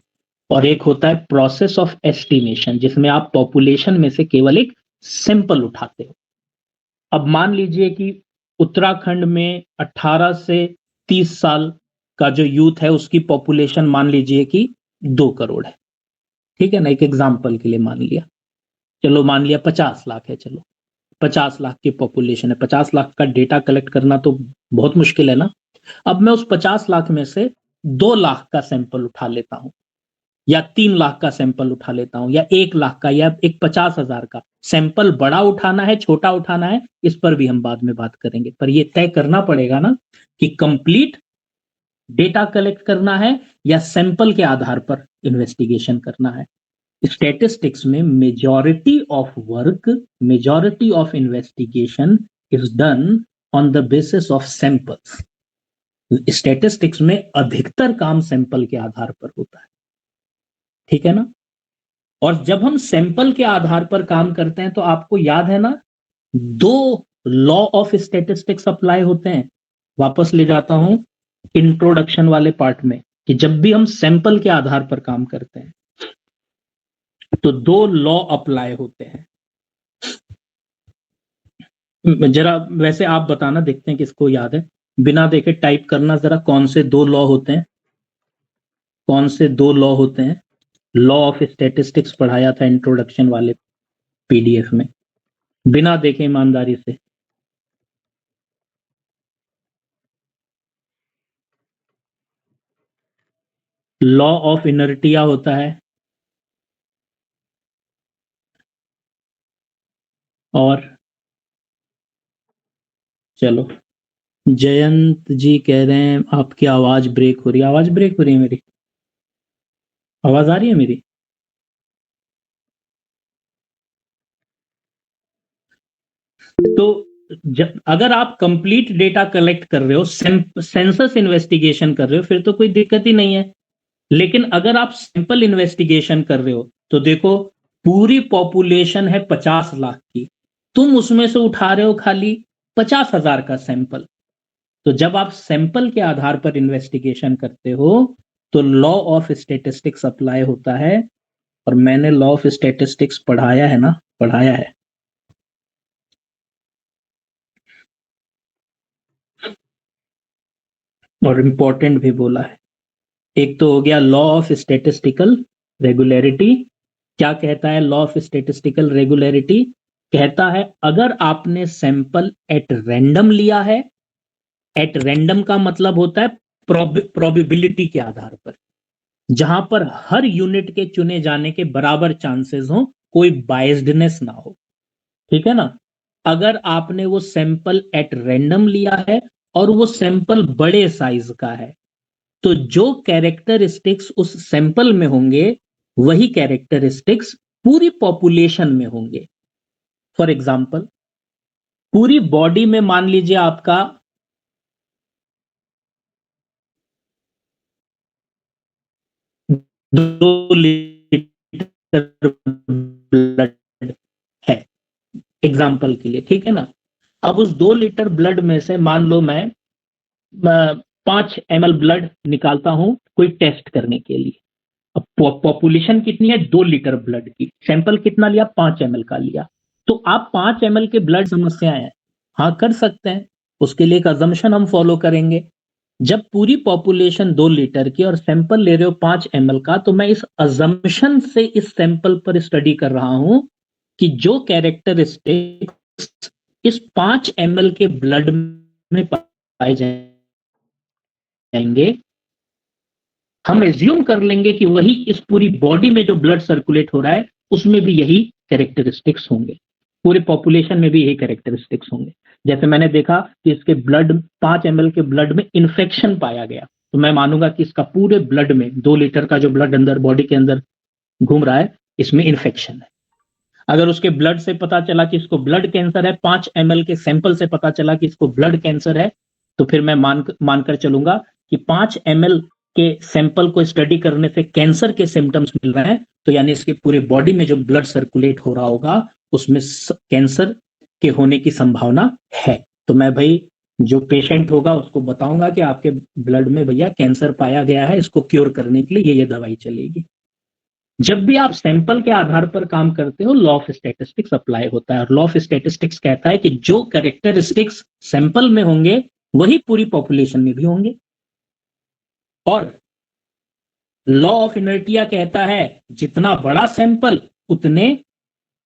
और एक होता है प्रोसेस ऑफ एस्टिमेशन, जिसमें आप पॉपुलेशन में से केवल एक सैंपल उठाते हो। अब मान लीजिए कि उत्तराखंड में 18 से 30 साल का जो यूथ है उसकी पॉपुलेशन मान लीजिए कि 2 करोड़ है, ठीक है ना, एक एग्जाम्पल के लिए मान लिया। चलो मान लिया 50 लाख है, चलो 50 लाख की पॉपुलेशन है, 50 लाख का डेटा कलेक्ट करना तो बहुत मुश्किल है ना। अब मैं उस 50 लाख में से 2 लाख का सैंपल उठा लेता हूं, या 3 लाख का सैंपल उठा लेता हूं, या 1 लाख का, या एक 50,000 का सैंपल। बड़ा उठाना है, छोटा उठाना है, इस पर भी हम बाद में बात करेंगे। पर यह तय करना पड़ेगा ना कि कंप्लीट डेटा कलेक्ट करना है या सैंपल के आधार पर इन्वेस्टिगेशन करना है। स्टैटिस्टिक्स में majority of investigation is done on the basis of samples. Statistics में अधिकतर काम सैंपल के आधार पर होता है, ठीक है ना। और जब हम सैंपल के आधार पर काम करते हैं तो आपको याद है ना, 2 लॉ ऑफ स्टैटिस्टिक्स अप्लाई होते हैं। वापस ले जाता हूं इंट्रोडक्शन वाले पार्ट में, कि जब भी हम सैंपल के आधार पर काम करते हैं तो 2 लॉ अप्लाई होते हैं। जरा वैसे आप बताना, देखते हैं किसको याद है। बिना देखे टाइप करना जरा, कौन से दो लॉ होते हैं, कौन से दो लॉ होते हैं? लॉ ऑफ स्टैटिस्टिक्स पढ़ाया था इंट्रोडक्शन वाले पीडीएफ में, बिना देखे ईमानदारी से। लॉ ऑफ इनर्टिया होता है, और चलो, जयंत जी कह रहे हैं आपकी आवाज ब्रेक हो रही है। आवाज ब्रेक हो रही है मेरी? आवाज आ रही है मेरी? तो अगर आप कंप्लीट डेटा कलेक्ट कर रहे हो, सेंसस इन्वेस्टिगेशन कर रहे हो, फिर तो कोई दिक्कत ही नहीं है। लेकिन अगर आप सैंपल इन्वेस्टिगेशन कर रहे हो, तो देखो, पूरी पॉपुलेशन है 50 लाख की, तुम उसमें से उठा रहे हो खाली 50,000 का सैंपल। तो जब आप सैंपल के आधार पर इन्वेस्टिगेशन करते हो, तो लॉ ऑफ स्टैटिस्टिक्स अप्लाई होता है। और मैंने लॉ ऑफ स्टैटिस्टिक्स पढ़ाया है ना, पढ़ाया है। और इंपॉर्टेंट भी बोला है। एक तो हो गया लॉ ऑफ स्टैटिस्टिकल रेगुलरिटी। क्या कहता है लॉ ऑफ स्टैटिस्टिकल रेगुलरिटी? कहता है अगर आपने सैंपल एट रैंडम लिया है, एट रैंडम का मतलब होता है प्रोबेबिलिटी के आधार पर, जहां पर हर यूनिट के चुने जाने के बराबर चांसेस हो, कोई बायस्डनेस ना हो, ठीक है ना। अगर आपने वो सैंपल एट रैंडम लिया है और वो सैंपल बड़े साइज का है, तो जो कैरेक्टरिस्टिक्स उस सैंपल में होंगे, वही कैरेक्टरिस्टिक्स पूरी पॉपुलेशन में होंगे। फॉर एग्जाम्पल, पूरी बॉडी में मान लीजिए आपका 2 लीटर ब्लड है, एग्जाम्पल के लिए, ठीक है ना। अब उस 2 लीटर ब्लड में से मान लो मैं 5 ml ब्लड निकालता हूं कोई टेस्ट करने के लिए। अब पॉपुलेशन कितनी है? 2 लीटर ब्लड की। सैंपल कितना लिया? 5 ml का लिया। तो आप 5 ml के ब्लड समस्याएं हैं, हाँ कर सकते हैं। उसके लिए एक अजम्पशन हम फॉलो करेंगे। जब पूरी पॉपुलेशन 2 लीटर की और सैंपल ले रहे हो 5 ml का, तो मैं इस अजम्पशन से इस सैंपल पर स्टडी कर रहा हूं कि जो कैरेक्टरिस्टिक्स इस 5 ml के ब्लड में पाए जाएंगे, हम एज्यूम कर लेंगे कि वही इस पूरी बॉडी में जो ब्लड सर्कुलेट हो रहा है, उसमें भी यही कैरेक्टरिस्टिक्स होंगे, पूरे पॉपुलेशन में भी यही कैरेक्टरिस्टिक्स होंगे। जैसे मैंने देखा कि इसके ब्लड 5 ml के ब्लड में इन्फेक्शन पाया गया, तो मैं मानूंगा कि इसका पूरे ब्लड में 2 लीटर का जो ब्लड अंदर बॉडी के अंदर घूम रहा है, इसमें इन्फेक्शन है। अगर उसके ब्लड से पता चला कि इसको ब्लड कैंसर है, 5 ml के सैंपल से पता चला कि इसको ब्लड कैंसर है, तो फिर मैं मानकर चलूंगा कि 5 ml के सैंपल को स्टडी करने से कैंसर के सिम्टम्स मिल रहे हैं, तो यानी इसके पूरे बॉडी में जो ब्लड सर्कुलेट हो रहा होगा, उसमें कैंसर के होने की संभावना है। तो मैं भाई जो पेशेंट होगा उसको बताऊंगा कि आपके ब्लड में भैया कैंसर पाया गया है, इसको क्योर करने के लिए ये दवाई चलेगी। जब भी आप सैंपल के आधार पर काम करते हो, लॉ ऑफ स्टैटिस्टिक्स अप्लाई होता है। और लॉ ऑफ स्टैटिस्टिक्स कहता है कि जो कैरेक्टरिस्टिक्स सैंपल में होंगे, वही पूरी पॉपुलेशन में भी होंगे। और लॉ ऑफ इनर्टिया कहता है जितना बड़ा सैंपल उतने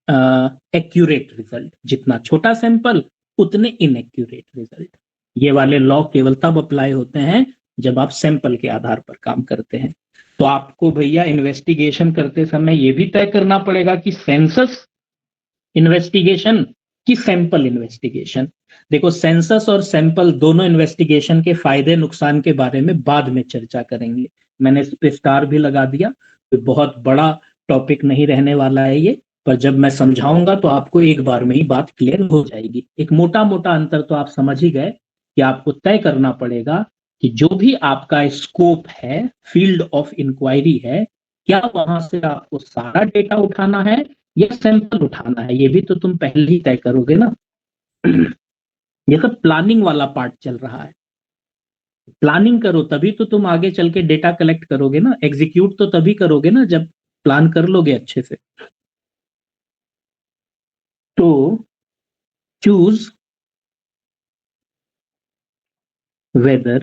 एक्यूरेट रिजल्ट, जितना छोटा सैंपल उतने इनएक्यूरेट रिजल्ट। ये वाले लॉ केवल तब अप्लाई होते हैं जब आप सैंपल के आधार पर काम करते हैं। तो आपको भैया इन्वेस्टिगेशन करते समय यह भी तय करना पड़ेगा कि सेंसस इन्वेस्टिगेशन की सैंपल इन्वेस्टिगेशन। देखो, सेंसस और सैंपल दोनों इन्वेस्टिगेशन के फायदे नुकसान के बारे में बाद में चर्चा करेंगे। मैंने इस पे स्टार भी लगा दिया। तो बहुत बड़ा टॉपिक नहीं रहने वाला है ये, पर जब मैं समझाऊंगा तो आपको एक बार में ही बात क्लियर हो जाएगी। एक मोटा मोटा अंतर तो आप समझ ही गए कि आपको तय करना पड़ेगा कि जो भी आपका स्कोप है, फील्ड ऑफ इंक्वायरी है, क्या वहां से आपको सारा डेटा उठाना है या सैंपल उठाना है। ये भी तो तुम पहले ही तय करोगे ना। ये सब प्लानिंग वाला पार्ट चल रहा है। प्लानिंग करो तभी तो तुम आगे चल के डेटा कलेक्ट करोगे ना। एग्जीक्यूट तो तभी करोगे ना जब प्लान कर लोगे अच्छे से। तो choose whether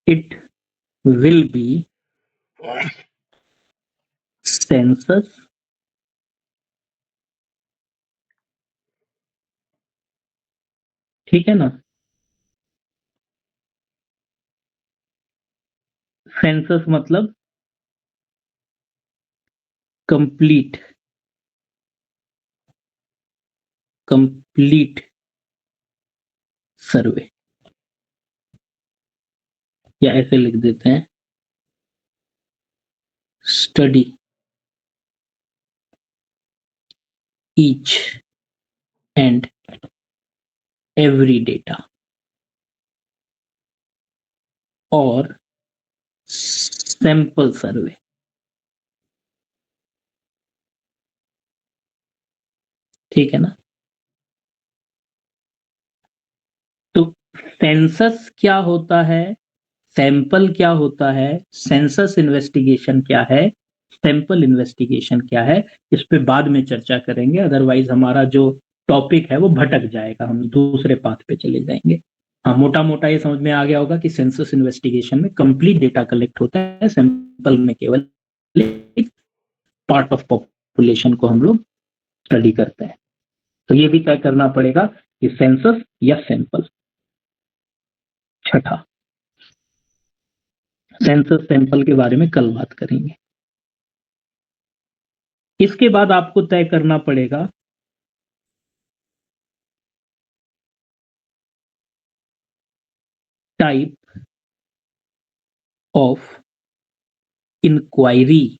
it will be census ठीक है ना। सेंसस मतलब कंप्लीट सर्वे, या ऐसे लिख देते हैं study each and every data और सैंपल सर्वे। ठीक है ना। तो सेंसस क्या होता है, सैंपल क्या होता है, सेंसस इन्वेस्टिगेशन क्या है, सैंपल इन्वेस्टिगेशन क्या है, इस पे बाद में चर्चा करेंगे। अदरवाइज हमारा जो टॉपिक है वो भटक जाएगा, हम दूसरे पाथ पे चले जाएंगे। हाँ, मोटा मोटा ये समझ में आ गया होगा कि सेंसस इन्वेस्टिगेशन में कंप्लीट डेटा कलेक्ट होता है, सैंपल में केवल पार्ट ऑफ पॉपुलेशन को हम लोग स्टडी करते हैं। तो ये भी तय करना पड़ेगा कि सेंसस या सैंपल। छठा, सेंसस सैंपल के बारे में कल बात करेंगे। इसके बाद आपको तय करना पड़ेगा टाइप ऑफ इंक्वायरी,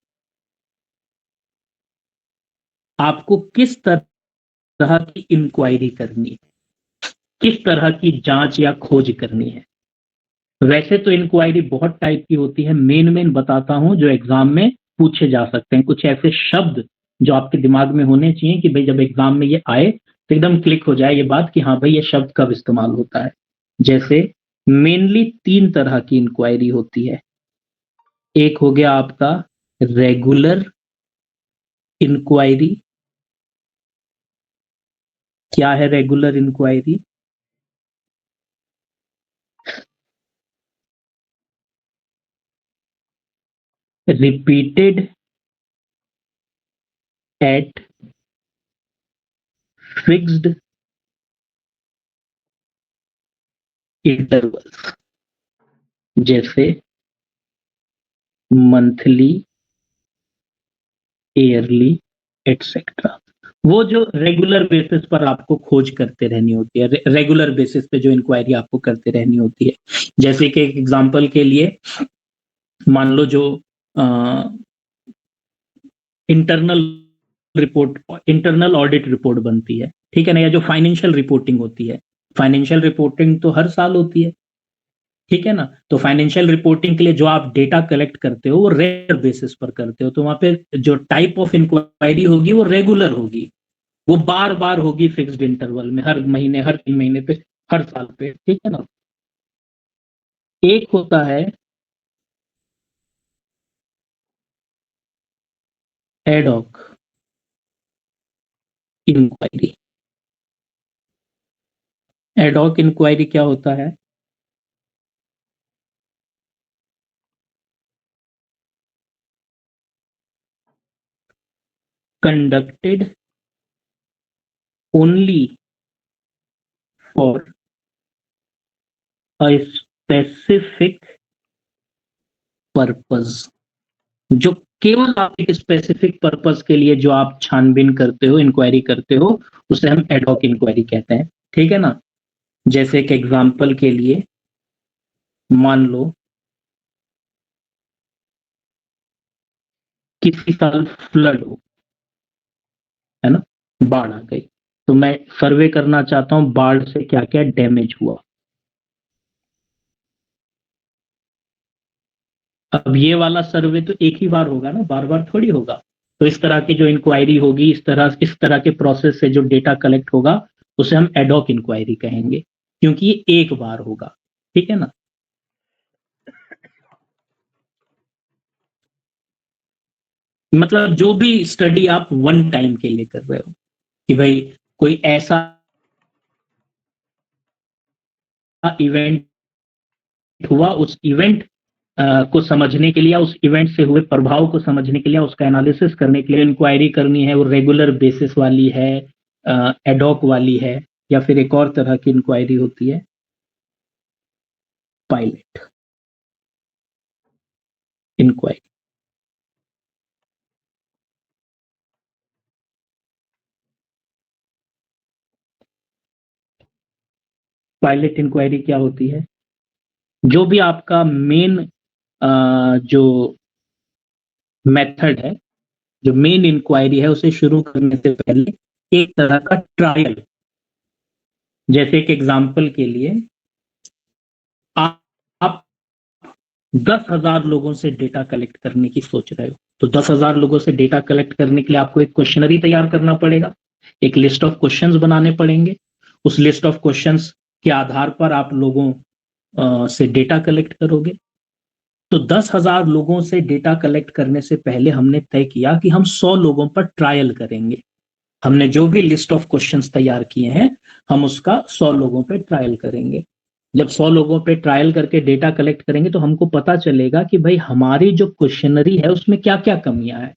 आपको किस तरह की इंक्वायरी करनी है, किस तरह की जांच या खोज करनी है। वैसे तो इंक्वायरी बहुत टाइप की होती है, मेन बताता हूं जो एग्जाम में पूछे जा सकते हैं। कुछ ऐसे शब्द जो आपके दिमाग में होने चाहिए कि भाई जब एग्जाम में ये आए तो एकदम क्लिक हो जाए ये बात कि हाँ भाई ये शब्द कब इस्तेमाल होता है। जैसे मेनली 3 तरह की इंक्वायरी होती है। एक हो गया आपका रेगुलर इंक्वायरी। क्या है regular inquiry? Repeated at fixed intervals, जैसे मंथली, ईयरली, एटसेट्रा। वो जो रेगुलर बेसिस पर आपको खोज करते रहनी होती है, रेगुलर बेसिस पे जो इंक्वायरी आपको करते रहनी होती है। जैसे कि एक एग्जांपल के लिए मान लो जो internal report, internal audit report बनती है, ठीक है ना, या जो फाइनेंशियल रिपोर्टिंग होती है, फाइनेंशियल रिपोर्टिंग तो हर साल होती है, ठीक है ना। तो फाइनेंशियल रिपोर्टिंग के लिए जो आप डेटा कलेक्ट करते हो वो रेगुलर बेसिस पर करते हो, तो वहां पे जो टाइप ऑफ इंक्वायरी होगी वो रेगुलर होगी, वो बार बार होगी फिक्स्ड इंटरवल में, हर महीने, हर 3 महीने पे, हर साल पे, ठीक है ना। एक होता है एडॉक इंक्वायरी। एडॉक इंक्वायरी क्या होता है? Conducted only for a specific purpose, जो केवल आप एक स्पेसिफिक पर्पस के लिए जो आप छानबीन करते हो, इंक्वायरी करते हो, उसे हम एडॉक इंक्वायरी कहते हैं, ठीक है ना। जैसे एक एग्जांपल के लिए मान लो किसी साल फ्लड हो, है ना, बाढ़ आ गई, तो मैं सर्वे करना चाहता हूं बाढ़ से क्या क्या डैमेज हुआ। अब ये वाला सर्वे तो एक ही बार होगा ना, बार बार थोड़ी होगा। तो इस तरह की जो इंक्वायरी होगी, इस तरह के प्रोसेस से जो डेटा कलेक्ट होगा उसे हम एडॉक इंक्वायरी कहेंगे, क्योंकि ये एक बार होगा, ठीक है ना। मतलब जो भी स्टडी आप वन टाइम के लिए कर रहे हो कि भाई कोई ऐसा इवेंट हुआ, उस इवेंट को समझने के लिए, उस इवेंट से हुए प्रभाव को समझने के लिए, उसका एनालिसिस करने के लिए इंक्वायरी करनी है, वो रेगुलर बेसिस वाली है, एडॉक वाली है, या फिर एक और तरह की इंक्वायरी होती है पायलट इंक्वायरी। पायलट इंक्वायरी क्या होती है? जो भी आपका मेन जो मेथड है, जो मेन इंक्वायरी है, उसे शुरू करने से पहले एक तरह का ट्रायल, जैसे एक एग्जांपल के लिए आप 10,000 लोगों से डेटा कलेक्ट करने की सोच रहे हो, तो 10,000 लोगों से डेटा कलेक्ट करने के लिए आपको एक क्वेश्चनरी तैयार करना पड़ेगा, एक लिस्ट ऑफ क्वेश्चंस बनाने पड़ेंगे। उस लिस्ट ऑफ क्वेश्चंस के आधार पर आप लोगों से डेटा कलेक्ट करोगे। तो 10,000 लोगों से डेटा कलेक्ट करने से पहले हमने तय किया कि हम 100 लोगों पर ट्रायल करेंगे। हमने जो भी लिस्ट ऑफ क्वेश्चंस तैयार किए हैं, हम उसका 100 लोगों पे ट्रायल करेंगे। जब 100 लोगों पे ट्रायल करके डेटा कलेक्ट करेंगे तो हमको पता चलेगा कि भाई हमारी जो क्वेश्चनरी है उसमें क्या क्या कमियां हैं।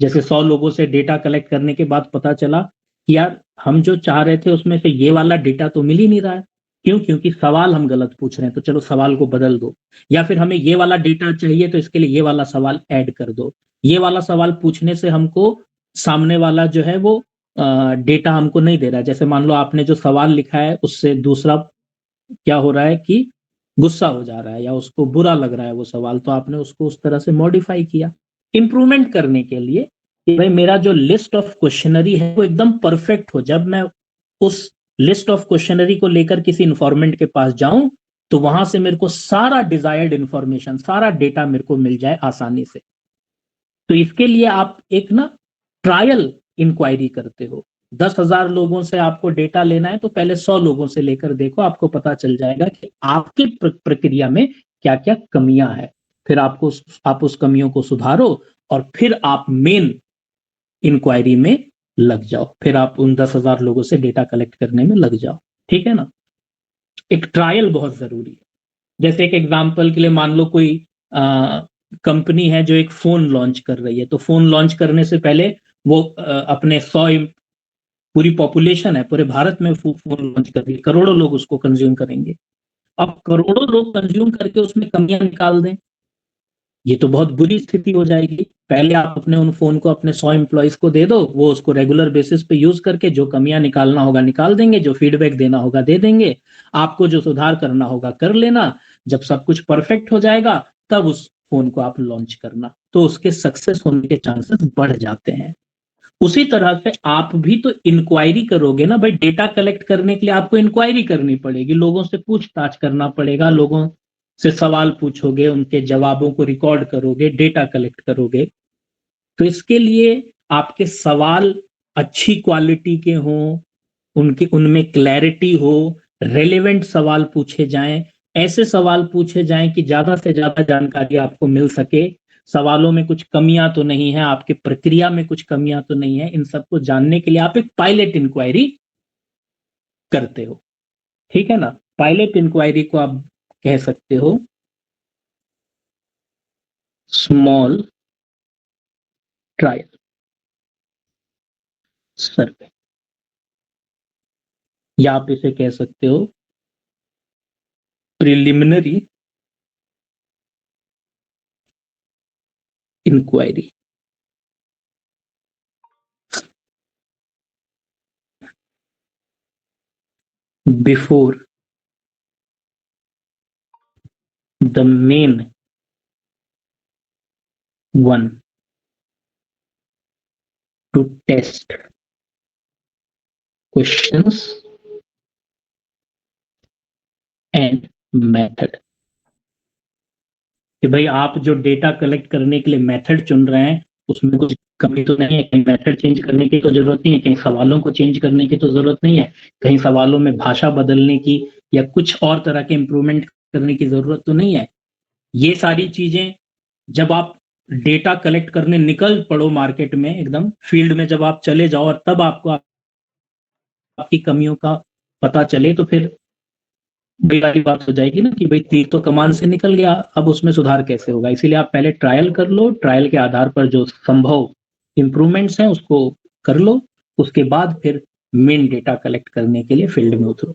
जैसे 100 लोगों से डेटा कलेक्ट करने के बाद पता चला कि यार हम जो चाह रहे थे उसमें से ये वाला डेटा तो मिल ही नहीं रहा है। क्यों? क्योंकि सवाल हम गलत पूछ रहे हैं, तो चलो सवाल को बदल दो। या फिर हमें ये वाला डेटा चाहिए तो इसके लिए ये वाला सवाल ऐड कर दो। ये वाला सवाल पूछने से हमको सामने वाला जो है वो डेटा हमको नहीं दे रहा है। जैसे मान लो आपने जो सवाल लिखा है उससे दूसरा क्या हो रहा है कि गुस्सा हो जा रहा है या उसको बुरा लग रहा है वो सवाल, तो आपने उसको उस तरह से मॉडिफाई किया इंप्रूवमेंट करने के लिए कि भाई मेरा जो लिस्ट ऑफ क्वेश्चनरी है वो एकदम परफेक्ट हो। जब मैं उस लिस्ट ऑफ क्वेश्चनरी को लेकर किसी इंफॉर्मेंट के पास जाऊं तो वहां से मेरे को सारा डिजायर्ड इंफॉर्मेशन, सारा डेटा मेरे को मिल जाए आसानी से। तो इसके लिए आप एक ना ट्रायल इंक्वायरी करते हो। 10,000 लोगों से आपको डेटा लेना है तो पहले 100 लोगों से लेकर देखो, आपको पता चल जाएगा कि आपकी प्रक्रिया में क्या क्या कमियां हैं। फिर आप उस कमियों को सुधारो और फिर आप मेन इंक्वायरी में लग जाओ, फिर आप उन 10,000 लोगों से डेटा कलेक्ट करने में लग जाओ। ठीक है ना? एक ट्रायल बहुत जरूरी है। जैसे एक एग्जांपल के लिए मान लो कोई कंपनी है जो एक फोन लॉन्च कर रही है, तो फोन लॉन्च करने से पहले वो अपने 100 पूरी पॉपुलेशन है, पूरे भारत में फोन लॉन्च कर रही है, करोड़ों लोग उसको कंज्यूम करेंगे। अब करोड़ों लोग कंज्यूम करके उसमें कमियां निकाल दें, ये तो बहुत बुरी स्थिति हो जाएगी। पहले आप अपने उन फोन को अपने 100 एम्प्लॉइज को दे दो, वो उसको रेगुलर बेसिस पे यूज करके जो कमियां निकालना होगा निकाल देंगे, जो फीडबैक देना होगा दे देंगे, आपको जो सुधार करना होगा कर लेना। जब सब कुछ परफेक्ट हो जाएगा तब उस फोन को आप लॉन्च करना, तो उसके सक्सेस होने के चांसेस बढ़ जाते हैं। उसी तरह से आप भी तो इंक्वायरी करोगे ना भाई। डेटा कलेक्ट करने के लिए आपको इंक्वायरी करनी पड़ेगी, लोगों से पूछताछ करना पड़ेगा, लोगों से सवाल पूछोगे, उनके जवाबों को रिकॉर्ड करोगे, डेटा कलेक्ट करोगे। तो इसके लिए आपके सवाल अच्छी क्वालिटी के हों, उनके उनमें क्लैरिटी हो, रेलेवेंट सवाल पूछे जाएं, ऐसे सवाल पूछे जाएं कि ज्यादा से ज्यादा जानकारी आपको मिल सके। सवालों में कुछ कमियां तो नहीं है, आपकी प्रक्रिया में कुछ कमियां तो नहीं है, इन सबको जानने के लिए आप एक पायलट इंक्वायरी करते हो। ठीक है ना? पायलट इंक्वायरी को आप कह सकते हो स्मॉल ट्रायल सर्वे, या आप इसे कह सकते हो preliminary inquiry. Before the main one to test questions and method। कि भाई आप जो डेटा कलेक्ट करने के लिए मेथड चुन रहे हैं उसमें कुछ कमी तो नहीं है, कहीं मेथड चेंज करने की तो जरूरत नहीं है, कहीं सवालों को चेंज करने की तो जरूरत नहीं है, कहीं सवालों में भाषा बदलने की या कुछ और तरह के इंप्रूवमेंट करने की जरूरत तो नहीं है। ये सारी चीजें जब आप डेटा कलेक्ट करने निकल पड़ो मार्केट में, एकदम फील्ड में जब आप चले जाओ और तब आपको आपकी कमियों का पता चले, तो फिर वही वाली बात हो जाएगी ना कि भाई तीर तो कमान से निकल गया, अब उसमें सुधार कैसे होगा। इसीलिए आप पहले ट्रायल कर लो, ट्रायल के आधार पर जो संभव इंप्रूवमेंट्स हैं उसको कर लो, उसके बाद फिर मेन डेटा कलेक्ट करने के लिए फील्ड में उतरो।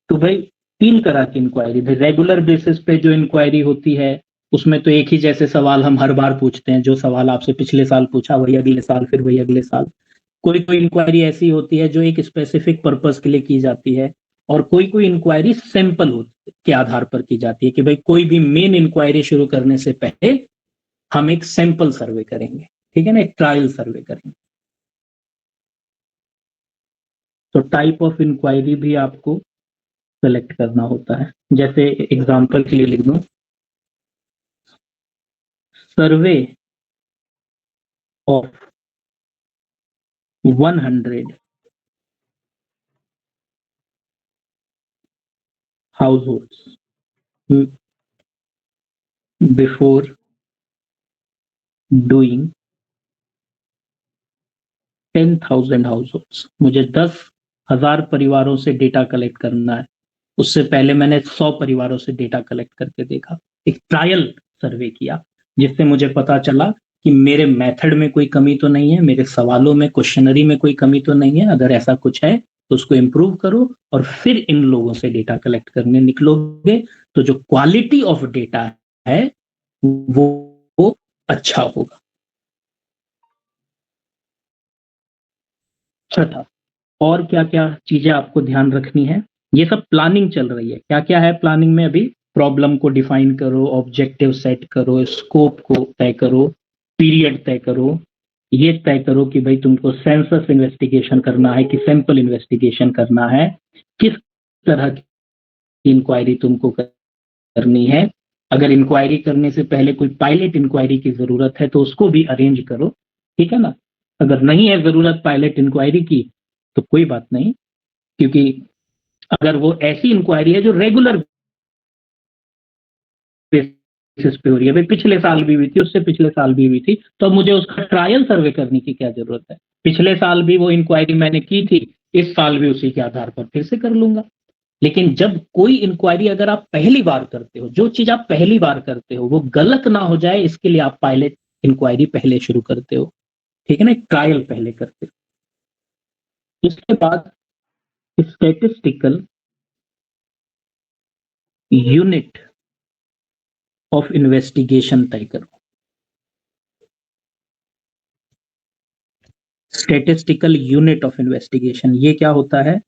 तो भाई 3 तरह की इंक्वायरी, भाई रेगुलर बेसिस पे जो इंक्वायरी होती है उसमें तो एक ही जैसे सवाल हम हर बार पूछते हैं, जो सवाल आपसे पिछले साल पूछा वही अगले साल, फिर वही अगले साल। कोई कोई इंक्वायरी ऐसी होती है जो एक स्पेसिफिक पर्पस के लिए की जाती है, और कोई कोई इंक्वायरी सैंपल के आधार पर की जाती है कि भाई कोई भी मेन इंक्वायरी शुरू करने से पहले हम एक सैंपल सर्वे करेंगे, ठीक है ना, एक ट्रायल सर्वे करेंगे। तो टाइप ऑफ इंक्वायरी भी आपको सेलेक्ट करना होता है। जैसे एग्जांपल के लिए लिख दूं, survey of 100 households before doing 10,000 households. मुझे 10,000 परिवारों से डेटा कलेक्ट करना है, उससे पहले मैंने 100 परिवारों से डेटा कलेक्ट करके देखा, एक ट्रायल सर्वे किया, जिससे मुझे पता चला कि मेरे मेथड में कोई कमी तो नहीं है, मेरे सवालों में, क्वेश्चनरी में कोई कमी तो नहीं है। अगर ऐसा कुछ है तो उसको इम्प्रूव करो, और फिर इन लोगों से डेटा कलेक्ट करने निकलोगे तो जो क्वालिटी ऑफ डेटा है वो अच्छा होगा। छठा, और क्या क्या चीजें आपको ध्यान रखनी है। ये सब प्लानिंग चल रही है, क्या क्या है प्लानिंग में अभी, प्रॉब्लम को डिफाइन करो, ऑब्जेक्टिव सेट करो, स्कोप को तय करो, पीरियड तय करो, ये तय करो कि भाई तुमको सेंसस इन्वेस्टिगेशन करना है कि सैंपल इन्वेस्टिगेशन करना है, किस तरह की इंक्वायरी तुमको करनी है। अगर इंक्वायरी करने से पहले कोई पायलट इंक्वायरी की जरूरत है तो उसको भी अरेंज करो, ठीक है ना। अगर नहीं है जरूरत पायलट इंक्वायरी की तो कोई बात नहीं, क्योंकि अगर वो ऐसी इंक्वायरी है जो रेगुलर बेसिस पे हो रही है, भाई पिछले साल भी हुई थी, उससे पिछले साल भी हुई थी, तो अब मुझे उसका ट्रायल सर्वे करने की क्या जरूरत है। पिछले साल भी वो इंक्वायरी मैंने की थी, इस साल भी उसी के आधार पर फिर से कर लूंगा। लेकिन जब कोई इंक्वायरी अगर आप पहली बार करते हो, जो चीज आप पहली बार करते हो वो गलत ना हो जाए, इसके लिए आप पायलट इंक्वायरी पहले शुरू करते हो, ठीक है ना, एक ट्रायल पहले करते हो। इसके बाद स्टेटिस्टिकल यूनिट ऑफ इन्वेस्टिगेशन तय करो। स्टेटिस्टिकल यूनिट ऑफ इन्वेस्टिगेशन ये क्या होता है,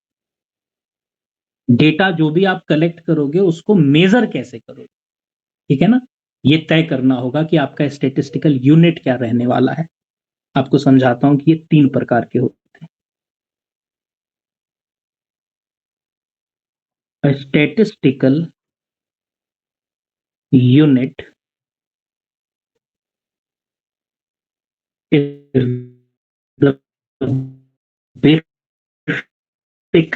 डेटा जो भी आप कलेक्ट करोगे उसको मेजर कैसे करोगे, ठीक है ना, ये तय करना होगा कि आपका स्टेटिस्टिकल यूनिट क्या रहने वाला है। आपको समझाता हूं कि ये 3 प्रकार के होते हैं। Statistical unit is the basic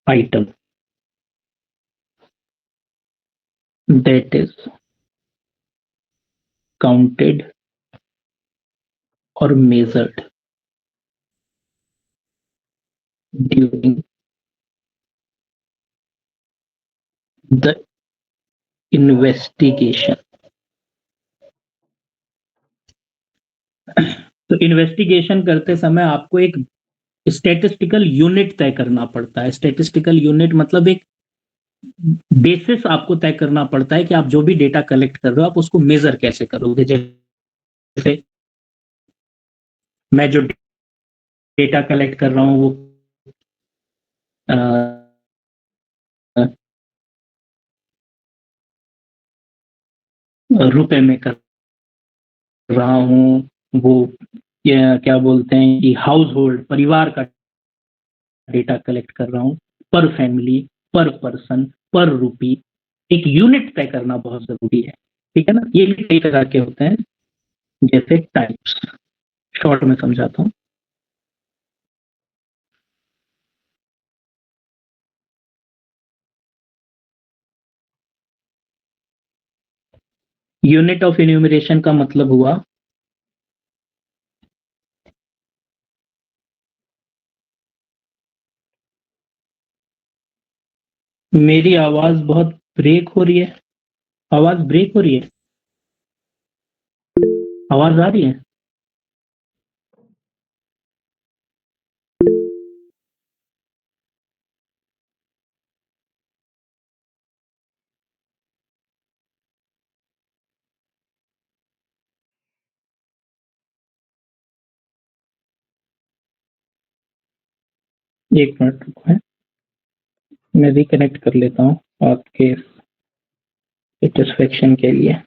item that is counted or measured during the investigation। तो इन्वेस्टिगेशन करते समय आपको एक स्टैटिस्टिकल यूनिट तय करना पड़ता है। स्टैटिस्टिकल यूनिट मतलब एक बेसिस आपको तय करना पड़ता है कि आप जो भी डेटा कलेक्ट कर रहे हो आप उसको मेजर कैसे करोगे। जैसे मैं जो डेटा कलेक्ट कर रहा हूँ वो रुपए में कर रहा हूँ, वो क्या बोलते हैं कि हाउस होल्ड, परिवार का डेटा कलेक्ट कर रहा हूँ, पर फैमिली, पर पर्सन, पर रुपी, एक यूनिट तय करना बहुत जरूरी है, ठीक है ना। ये भी कई तरह के होते हैं, जैसे टाइप्स, शॉर्ट में समझाता हूँ। यूनिट ऑफ इन्यूमरेशन का मतलब हुआ मेरी आवाज बहुत ब्रेक हो रही है। आवाज ब्रेक हो रही है। आवाज आ रही है। एक मिनट रुको है, मैं रिकनेक्ट कर लेता हूँ आपके सेटिस्फेक्शन के लिए।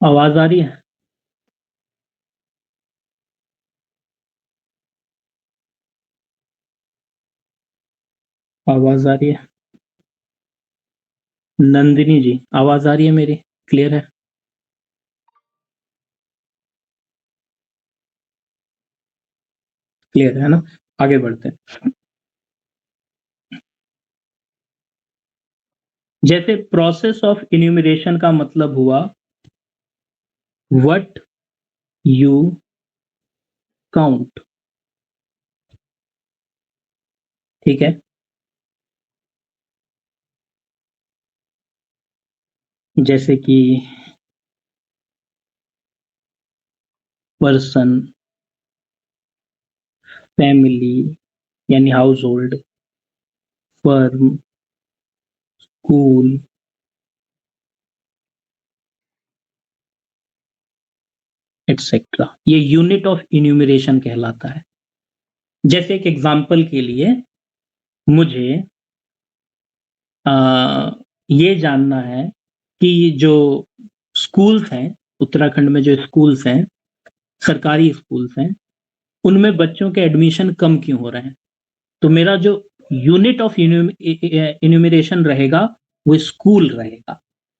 आवाज आ रही है। आवाज आ रही है। नंदिनी जी, आवाज आ रही है मेरी? क्लियर है? क्लियर है ना? आगे बढ़ते हैं। जैसे प्रोसेस ऑफ इन्यूमरेशन का मतलब हुआ व्हाट यू काउंट। ठीक है। जैसे कि पर्सन, फैमिली यानी house hold, firm, school, etcetera, ये यूनिट ऑफ इन्यूमरेशन कहलाता है। जैसे एक एग्जांपल के लिए मुझे ये जानना है कि जो स्कूल्स हैं, उत्तराखंड में जो स्कूल्स हैं, सरकारी स्कूल्स हैं, उनमें बच्चों के एडमिशन कम क्यों हो रहे हैं। तो मेरा जो यूनिट ऑफ इन्यूमरेशन रहेगा वो स्कूल रहेगा,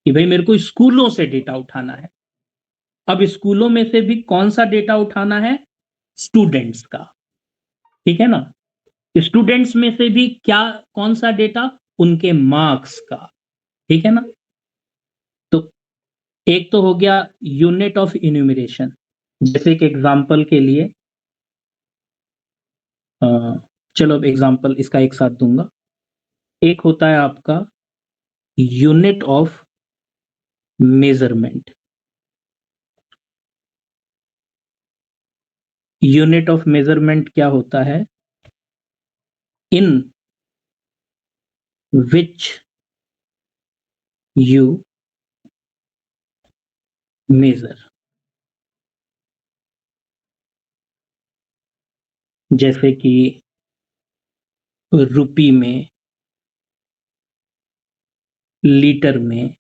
कि भाई मेरे को स्कूलों से डेटा उठाना है। अब स्कूलों में से भी कौन सा डेटा उठाना है? स्टूडेंट्स का। ठीक है ना? स्टूडेंट्स में से भी क्या, कौन सा डेटा? उनके मार्क्स का। ठीक है ना? तो एक तो हो गया यूनिट ऑफ इन्यूमरेशन। जैसे एक एग्जांपल के लिए अ, चलो अब एग्जांपल इसका एक साथ दूंगा। एक होता है आपका unit of measurement. Unit of measurement क्या होता है? इन विच यू मेजर। जैसे कि रुपी में, लीटर में,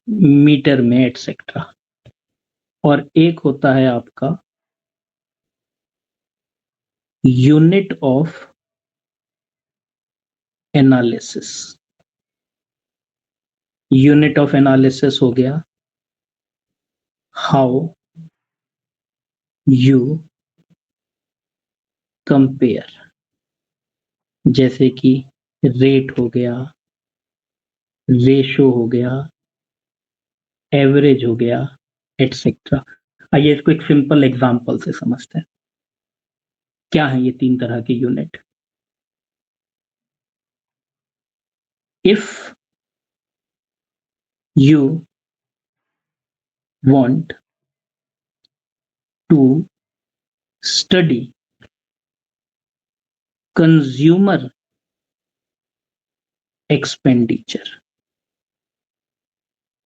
मीटर में, एटसेट्रा। और एक होता है आपका unit of analysis. Unit of analysis हो गया हाउ यू कंपेयर। जैसे कि रेट हो गया, रेशो हो गया, एवरेज हो गया, एटसेट्रा। आइए इसको एक सिंपल एग्जांपल से समझते हैं। क्या है ये तीन तरह के unit? If you want to study consumer expenditure,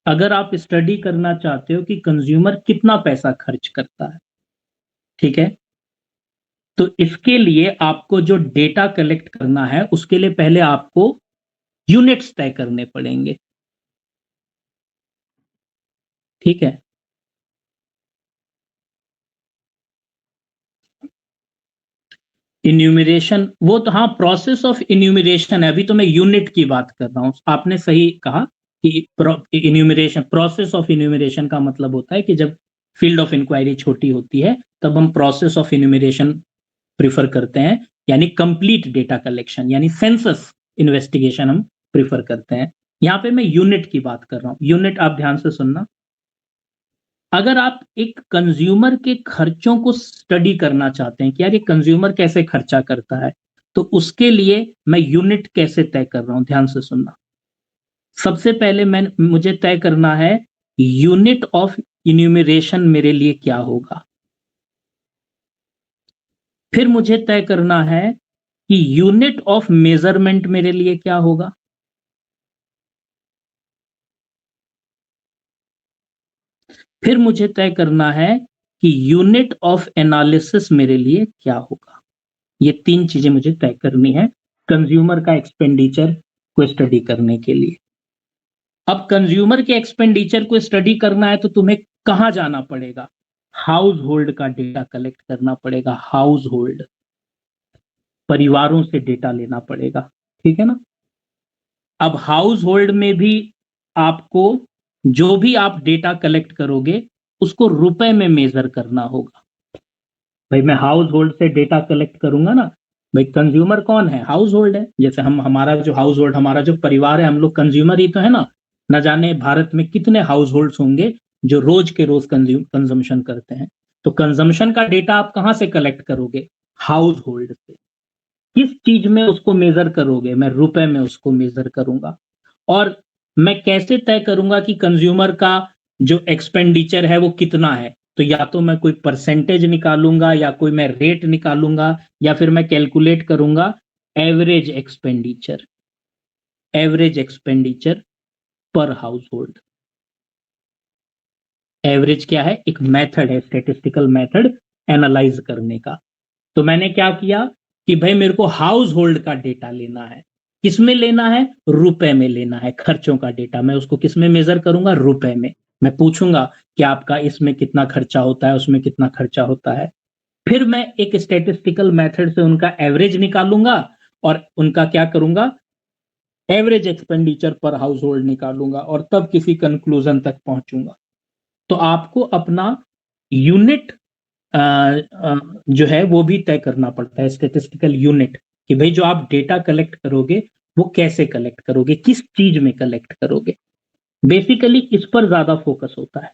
अगर आप स्टडी करना चाहते हो कि कंज्यूमर कितना पैसा खर्च करता है, ठीक है, तो इसके लिए आपको जो डेटा कलेक्ट करना है उसके लिए पहले आपको यूनिट्स तय करने पड़ेंगे। ठीक है। इन्यूमरेशन वो तो हाँ, प्रोसेस ऑफ इन्यूमरेशन है, अभी तो मैं यूनिट की बात कर रहा हूं। आपने सही कहा कि इन्यूमरेशन, प्रोसेस ऑफ इन्यूमरेशन का मतलब होता है कि जब फील्ड ऑफ इंक्वायरी छोटी होती है तब हम प्रोसेस ऑफ इन्यूमरेशन प्रिफर करते हैं, यानी कंप्लीट डेटा कलेक्शन यानी सेंसस इन्वेस्टिगेशन हम प्रिफर करते हैं। यहाँ पे मैं यूनिट की बात कर रहा हूँ। यूनिट आप ध्यान से सुनना। अगर आप एक कंज्यूमर के खर्चों को स्टडी करना चाहते हैं कि यार ये कंज्यूमर कैसे खर्चा करता है, तो उसके लिए मैं यूनिट कैसे तय कर रहा हूं, ध्यान से सुनना। सबसे पहले मुझे तय करना है यूनिट ऑफ इन्यूमरेशन मेरे लिए क्या होगा। फिर मुझे तय करना है कि यूनिट ऑफ मेजरमेंट मेरे लिए क्या होगा। फिर मुझे तय करना है कि यूनिट ऑफ एनालिसिस मेरे लिए क्या होगा। ये 3 चीजें मुझे तय करनी है कंज्यूमर का एक्सपेंडिचर को स्टडी करने के लिए। अब कंज्यूमर के एक्सपेंडिचर को स्टडी करना है तो तुम्हें कहां जाना पड़ेगा? हाउस होल्ड का डेटा कलेक्ट करना पड़ेगा। हाउस होल्ड, परिवारों से डेटा लेना पड़ेगा, ठीक है ना। अब हाउस होल्ड में भी आपको जो भी आप डेटा कलेक्ट करोगे उसको रुपए में मेजर करना होगा। भाई मैं हाउस होल्ड से डेटा कलेक्ट करूंगा ना, भाई कंज्यूमर कौन है? हाउस होल्ड है। जैसे हम, हमारा जो हाउस होल्ड, हमारा जो परिवार है, हम लोग कंज्यूमर ही तो है ना। न जाने भारत में कितने हाउस होल्ड्स होंगे जो रोज के रोज कंजम्पशन करते हैं। तो कंजम्पशन का डेटा आप कहां से कलेक्ट करोगे? हाउस होल्ड से। किस चीज में उसको मेजर करोगे? मैं रुपए में उसको मेजर करूंगा। और मैं कैसे तय करूंगा कि कंज्यूमर का जो एक्सपेंडिचर है वो कितना है? तो या तो मैं कोई परसेंटेज निकालूंगा, या कोई मैं रेट निकालूंगा, या फिर मैं कैलकुलेट करूंगा एवरेज एक्सपेंडिचर। एवरेज एक्सपेंडिचर पर हाउस होल्ड। एवरेज क्या है? एक मेथड है, स्टैटिस्टिकल मेथड एनालाइज करने का। तो मैंने क्या किया कि भाई मेरे को हाउस होल्ड का डेटा लेना है। किसमें लेना है? रुपए में लेना है। खर्चों का डेटा मैं उसको किसमें मेजर करूंगा? रुपए में। मैं पूछूंगा कि आपका इसमें कितना खर्चा होता है, उसमें कितना खर्चा होता है। फिर मैं एक स्टैटिस्टिकल मेथड से उनका एवरेज निकालूंगा और उनका क्या करूंगा? एवरेज एक्सपेंडिचर पर हाउस होल्ड निकालूंगा और तब किसी कंक्लूजन तक पहुंचूंगा। तो आपको अपना यूनिट जो है वो भी तय करना पड़ता है, स्टैटिस्टिकल यूनिट, कि भाई जो आप डेटा कलेक्ट करोगे वो कैसे कलेक्ट करोगे, किस चीज में कलेक्ट करोगे। बेसिकली इस पर ज्यादा फोकस होता है,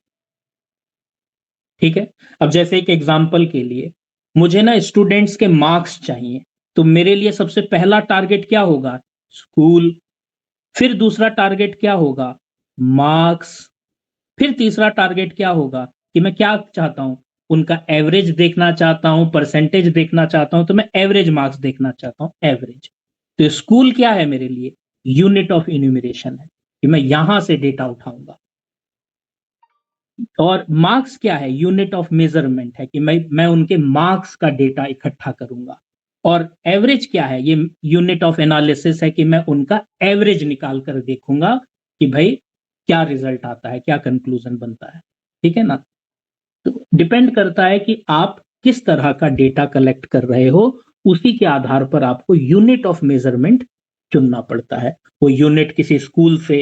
ठीक है। अब जैसे एक एग्जांपल के लिए, मुझे ना स्टूडेंट्स के मार्क्स चाहिए, तो मेरे लिए सबसे पहला टारगेट क्या होगा? स्कूल। फिर दूसरा टारगेट क्या होगा? मार्क्स। फिर तीसरा टारगेट क्या होगा कि मैं क्या चाहता हूं? उनका एवरेज देखना चाहता हूं, परसेंटेज देखना चाहता हूं, तो मैं एवरेज मार्क्स देखना चाहता हूं, एवरेज। तो स्कूल क्या है मेरे लिए? यूनिट ऑफ इन्यूमरेशन है कि मैं यहां से डेटा उठाऊंगा। और मार्क्स क्या है? यूनिट ऑफ मेजरमेंट है कि मैं उनके मार्क्स का डेटा इकट्ठा करूंगा। और एवरेज क्या है? ये यूनिट ऑफ एनालिसिस है कि मैं उनका एवरेज निकाल कर देखूंगा कि भाई क्या रिजल्ट आता है, क्या कंक्लूजन बनता है, ठीक है ना। तो डिपेंड करता है कि आप किस तरह का डेटा कलेक्ट कर रहे हो, उसी के आधार पर आपको यूनिट ऑफ मेजरमेंट चुनना पड़ता है। वो यूनिट किसी स्कूल से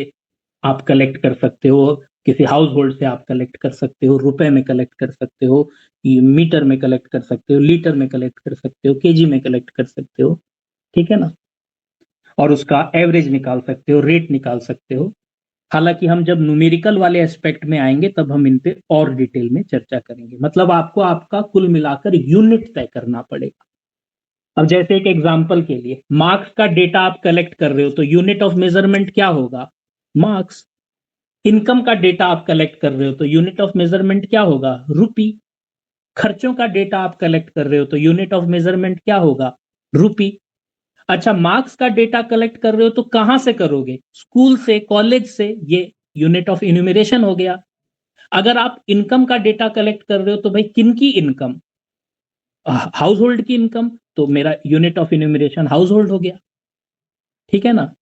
आप कलेक्ट कर सकते हो, किसी हाउस होल्ड से आप कलेक्ट कर सकते हो, रुपए में कलेक्ट कर सकते हो, मीटर में कलेक्ट कर सकते हो, लीटर में कलेक्ट कर सकते हो, केजी में कलेक्ट कर सकते हो, ठीक है ना। और उसका एवरेज निकाल सकते हो, रेट निकाल सकते हो। हालांकि हम जब न्यूमेरिकल वाले एस्पेक्ट में आएंगे तब हम इन पे और डिटेल में चर्चा करेंगे। मतलब आपको आपका कुल मिलाकर यूनिट तय करना पड़ेगा। अब जैसे एक एग्जांपल के लिए, मार्क्स का डेटा आप कलेक्ट कर रहे हो तो यूनिट ऑफ मेजरमेंट क्या होगा? मार्क्स। इनकम का डेटा आप कलेक्ट कर रहे हो तो यूनिट ऑफ मेजरमेंट क्या होगा? रुपी। खर्चों का डेटा आप कलेक्ट कर रहे हो तो यूनिट ऑफ मेजरमेंट क्या होगा? रुपी। अच्छा, मार्क्स का डेटा कलेक्ट कर रहे हो तो कहां से करोगे? स्कूल से, कॉलेज से। ये यूनिट ऑफ इन्यूमरेशन हो गया। अगर आप इनकम का डेटा कलेक्ट कर रहे हो तो भाई किनकी इनकम? हाउस होल्ड की इनकम। तो मेरा unit of enumeration house hold हो गया, ठीक है ना।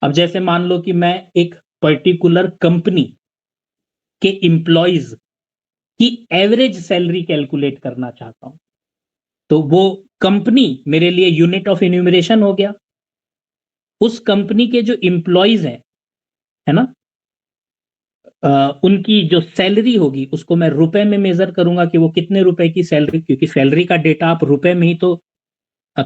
अब जैसे मान लो कि मैं एक पर्टिकुलर कंपनी के इंप्लॉइज की एवरेज सैलरी कैलकुलेट करना चाहता हूं, तो वो कंपनी मेरे लिए यूनिट ऑफ इन्यूमरेशन हो गया। उस कंपनी के जो इंप्लॉइज हैं, है ना, उनकी जो सैलरी होगी उसको मैं रुपए में मेजर करूंगा कि वो कितने रुपए की सैलरी, क्योंकि सैलरी का डेटा आप रुपए में ही तो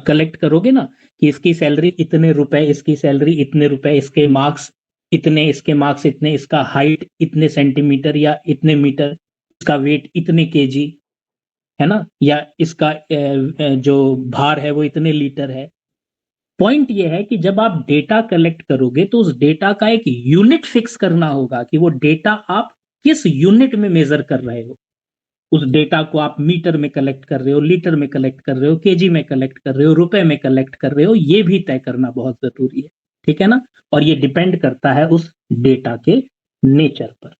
कलेक्ट करोगे ना, कि इसकी सैलरी इतने रुपए, इसकी सैलरी इतने रुपए, इसके मार्क्स इतने, इसके मार्क्स इतने, इसका हाइट इतने सेंटीमीटर या इतने मीटर, इसका वेट इतने केजी, है ना, या इसका जो भार है वो इतने लीटर है। पॉइंट ये है कि जब आप डेटा कलेक्ट करोगे तो उस डेटा का एक यूनिट फिक्स करना होगा कि वो डेटा आप किस यूनिट में मेजर कर रहे हो। उस डेटा को आप मीटर में कलेक्ट कर रहे हो, लीटर में कलेक्ट कर रहे हो, केजी में कलेक्ट कर रहे हो, रुपए में कलेक्ट कर रहे हो, ये भी तय करना बहुत जरूरी है। ठीक है ना, और ये डिपेंड करता है उस डेटा के नेचर पर।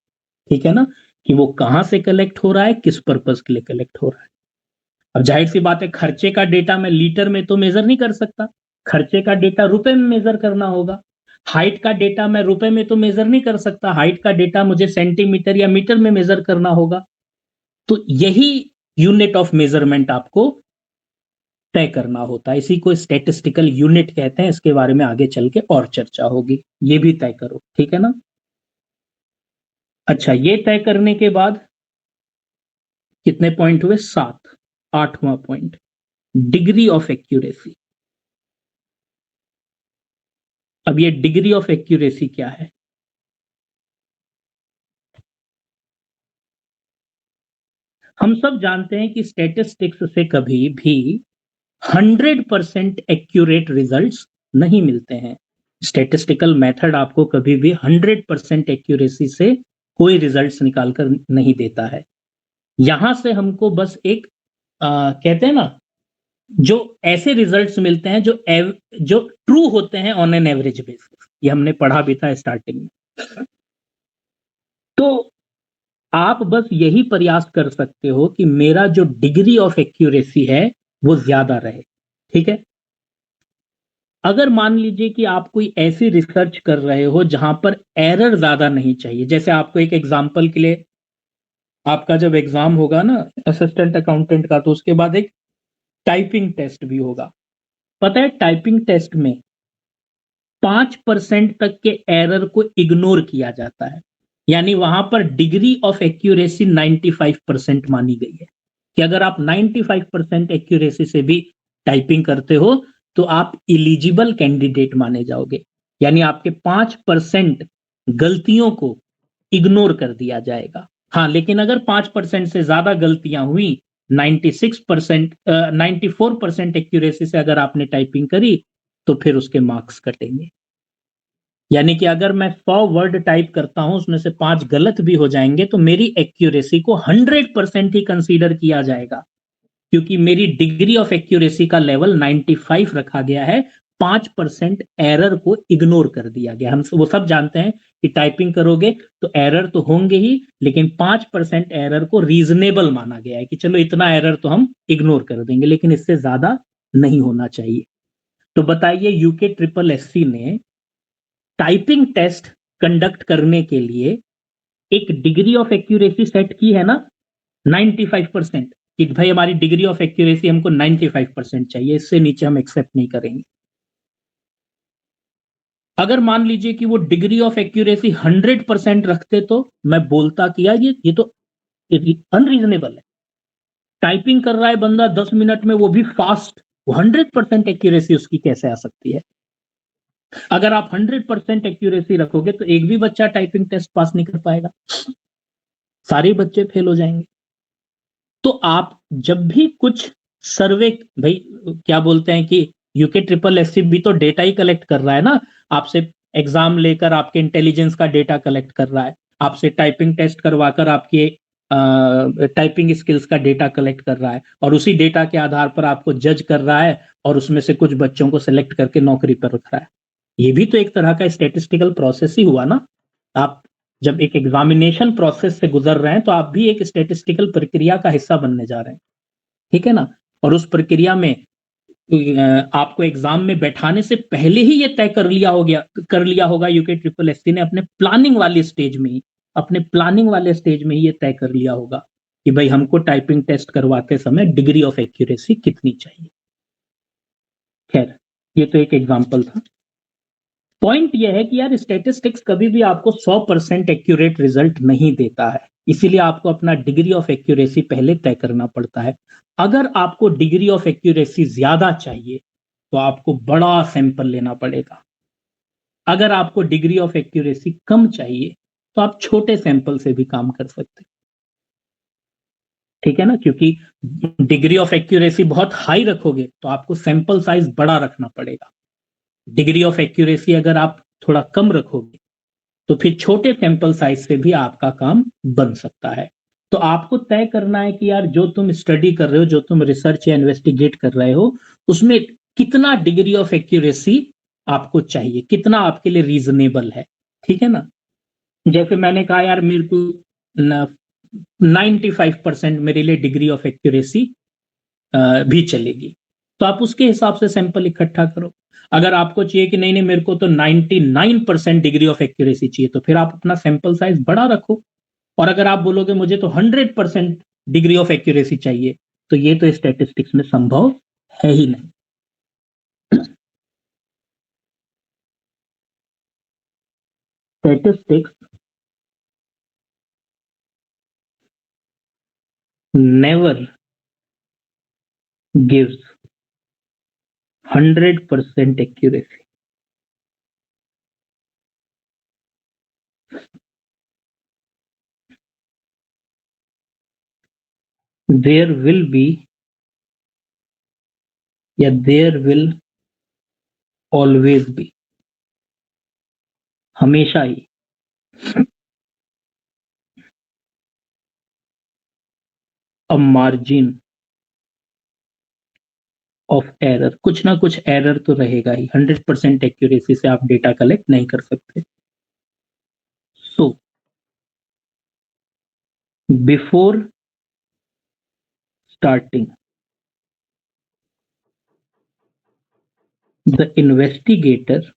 ठीक है ना, कि वो कहां से कलेक्ट हो रहा है, किस पर्पज के लिए कलेक्ट हो रहा है। अब जाहिर सी बात है, खर्चे का डेटा मैं लीटर में तो मेजर नहीं कर सकता, खर्चे का डेटा रुपए में मेजर करना होगा। हाइट का डेटा मैं रुपए में तो मेजर नहीं कर सकता, हाइट का डेटा मुझे सेंटीमीटर या मीटर में मेजर करना होगा। तो यही यूनिट ऑफ मेजरमेंट आपको तय करना होता है, इसी को स्टैटिस्टिकल यूनिट कहते हैं। इसके बारे में आगे चल के और चर्चा होगी, ये भी तय करो। ठीक है ना। अच्छा, ये तय करने के बाद कितने पॉइंट हुए? 7। 8वां पॉइंट, डिग्री ऑफ एक्यूरेसी। अब ये डिग्री ऑफ एक्यूरेसी क्या है? हम सब जानते हैं कि स्टैटिस्टिक्स से कभी भी 100% एक्यूरेट रिजल्ट्स नहीं मिलते हैं। स्टैटिस्टिकल मेथड आपको कभी भी 100% एक्यूरेसी से कोई रिजल्ट्स निकाल कर नहीं देता है। यहां से हमको बस एक कहते हैं ना, जो ऐसे रिजल्ट्स मिलते हैं जो ट्रू होते हैं ऑन एन एवरेज बेसिस। ये हमने पढ़ा भी था स्टार्टिंग में। तो आप बस यही प्रयास कर सकते हो कि मेरा जो डिग्री ऑफ एक्यूरेसी है वो ज्यादा रहे। ठीक है। अगर मान लीजिए कि आप कोई ऐसी रिसर्च कर रहे हो जहां पर एरर ज्यादा नहीं चाहिए, जैसे आपको एक एग्जांपल के लिए, आपका जब एग्जाम होगा ना असिस्टेंट अकाउंटेंट का, तो उसके बाद एक टाइपिंग टेस्ट भी होगा। पता है, टाइपिंग टेस्ट में 5% तक के एरर को इग्नोर किया जाता है। यानी वहां पर डिग्री ऑफ एक्यूरेसी 95% मानी गई है, कि अगर आप 95% एक्यूरेसी से भी टाइपिंग करते हो तो आप इलिजिबल कैंडिडेट माने जाओगे। यानी आपके 5% गलतियों को इग्नोर कर दिया जाएगा। हाँ, लेकिन अगर 5% से ज्यादा गलतियां हुई, 96%, 94% एक्यूरेसी से अगर आपने टाइपिंग करी, तो फिर उसके मार्क्स कटेंगे। यानी कि अगर मैं 100 वर्ड टाइप करता हूं, उसमें से 5 गलत भी हो जाएंगे, तो मेरी एक्यूरेसी को 100% ही कंसीडर किया जाएगा, क्योंकि मेरी डिग्री ऑफ एक्यूरेसी का लेवल 95 रखा गया है। 5% एरर को इग्नोर कर दिया गया। हम वो सब जानते हैं कि टाइपिंग करोगे तो एरर तो होंगे ही, लेकिन 5% एरर को रीजनेबल माना गया है कि चलो इतना एरर तो हम इग्नोर कर देंगे, लेकिन इससे ज्यादा नहीं होना चाहिए। तो बताइए, यूके ट्रिपल एससी ने टाइपिंग टेस्ट कंडक्ट करने के लिए एक डिग्री ऑफ एक्यूरेसी सेट की है ना, 95%, कि भाई हमारी डिग्री ऑफ एक्यूरेसी हमको 95% चाहिए, इससे नीचे हम एक्सेप्ट नहीं करेंगे। अगर मान लीजिए कि वो डिग्री ऑफ एक्यूरेसी 100% रखते, तो मैं बोलता कि यार ये तो अनरीजनेबल है। टाइपिंग कर रहा है बंदा 10 मिनट में, वो भी फास्ट, 100% एक्यूरेसी उसकी कैसे आ सकती है? अगर आप 100% एक्यूरेसी रखोगे तो एक भी बच्चा टाइपिंग टेस्ट पास नहीं कर पाएगा, सारे बच्चे फेल हो जाएंगे। तो आप जब भी कुछ सर्वे, भाई क्या बोलते हैं कि यूके ट्रिपल एससी भी तो डेटा ही कलेक्ट कर रहा है ना, आपसे एग्जाम लेकर आपके इंटेलिजेंस का डेटा कलेक्ट कर रहा है, आपसे टाइपिंग टेस्ट करवाकर आपके टाइपिंग स्किल्स का डेटा कलेक्ट कर रहा है, और उसी डेटा के आधार पर आपको जज कर रहा है, और उसमें से कुछ बच्चों को सिलेक्ट करके नौकरी पर रख रहा है। ये भी तो एक तरह का स्टेटिस्टिकल प्रोसेस ही हुआ ना। आप जब एक एग्जामिनेशन प्रोसेस से गुजर रहे हैं, तो आप भी एक स्टेटिस्टिकल प्रक्रिया का हिस्सा बनने जा रहे हैं। ठीक है ना। और उस प्रक्रिया में आपको एग्जाम में बैठाने से पहले ही ये तय कर लिया होगा यूके ट्रिपल एससी ने, अपने प्लानिंग वाले स्टेज में ही, अपने प्लानिंग वाले स्टेज में ही ये तय कर लिया होगा कि भाई हमको टाइपिंग टेस्ट करवाते समय डिग्री ऑफ एक्यूरेसी कितनी चाहिए। खैर, ये तो एक एग्जाम्पल था। पॉइंट यह है कि यार स्टैटिस्टिक्स कभी भी आपको 100% एक्यूरेट रिजल्ट नहीं देता है, इसीलिए आपको अपना डिग्री ऑफ एक्यूरेसी पहले तय करना पड़ता है। अगर आपको डिग्री ऑफ एक्यूरेसी ज्यादा चाहिए तो आपको बड़ा सैंपल लेना पड़ेगा। अगर आपको डिग्री ऑफ एक्यूरेसी कम चाहिए तो आप छोटे सैंपल से भी काम कर सकते हैं। ठीक है ना, क्योंकि डिग्री ऑफ एक्यूरेसी बहुत हाई रखोगे तो आपको सैंपल साइज बड़ा रखना पड़ेगा। डिग्री ऑफ एक्यूरेसी अगर आप थोड़ा कम रखोगे तो फिर छोटे सैंपल साइज से भी आपका काम बन सकता है। तो आपको तय करना है कि यार जो तुम स्टडी कर रहे हो, जो तुम रिसर्च या इन्वेस्टिगेट कर रहे हो, उसमें कितना डिग्री ऑफ एक्यूरेसी आपको चाहिए, कितना आपके लिए रीजनेबल है। ठीक है ना, जैसे मैंने कहा यार मेरे को 95% मेरे लिए डिग्री ऑफ एक्यूरेसी भी चलेगी, तो आप उसके हिसाब से सैंपल इकट्ठा करो। अगर आपको चाहिए कि नहीं नहीं मेरे को तो 99% डिग्री ऑफ एक्यूरेसी चाहिए, तो फिर आप अपना सैंपल साइज बड़ा रखो। और अगर आप बोलोगे मुझे तो 100% डिग्री ऑफ एक्यूरेसी चाहिए, तो ये तो स्टैटिस्टिक्स में संभव है ही नहीं। Statistics never gives 100% accuracy. There will be या देयर विल ऑलवेज बी, हमेशा ही अ मार्जिन ऑफ एरर, कुछ ना कुछ एरर तो रहेगा ही। 100% एक्यूरेसी से आप डेटा कलेक्ट नहीं कर सकते। So before starting the investigator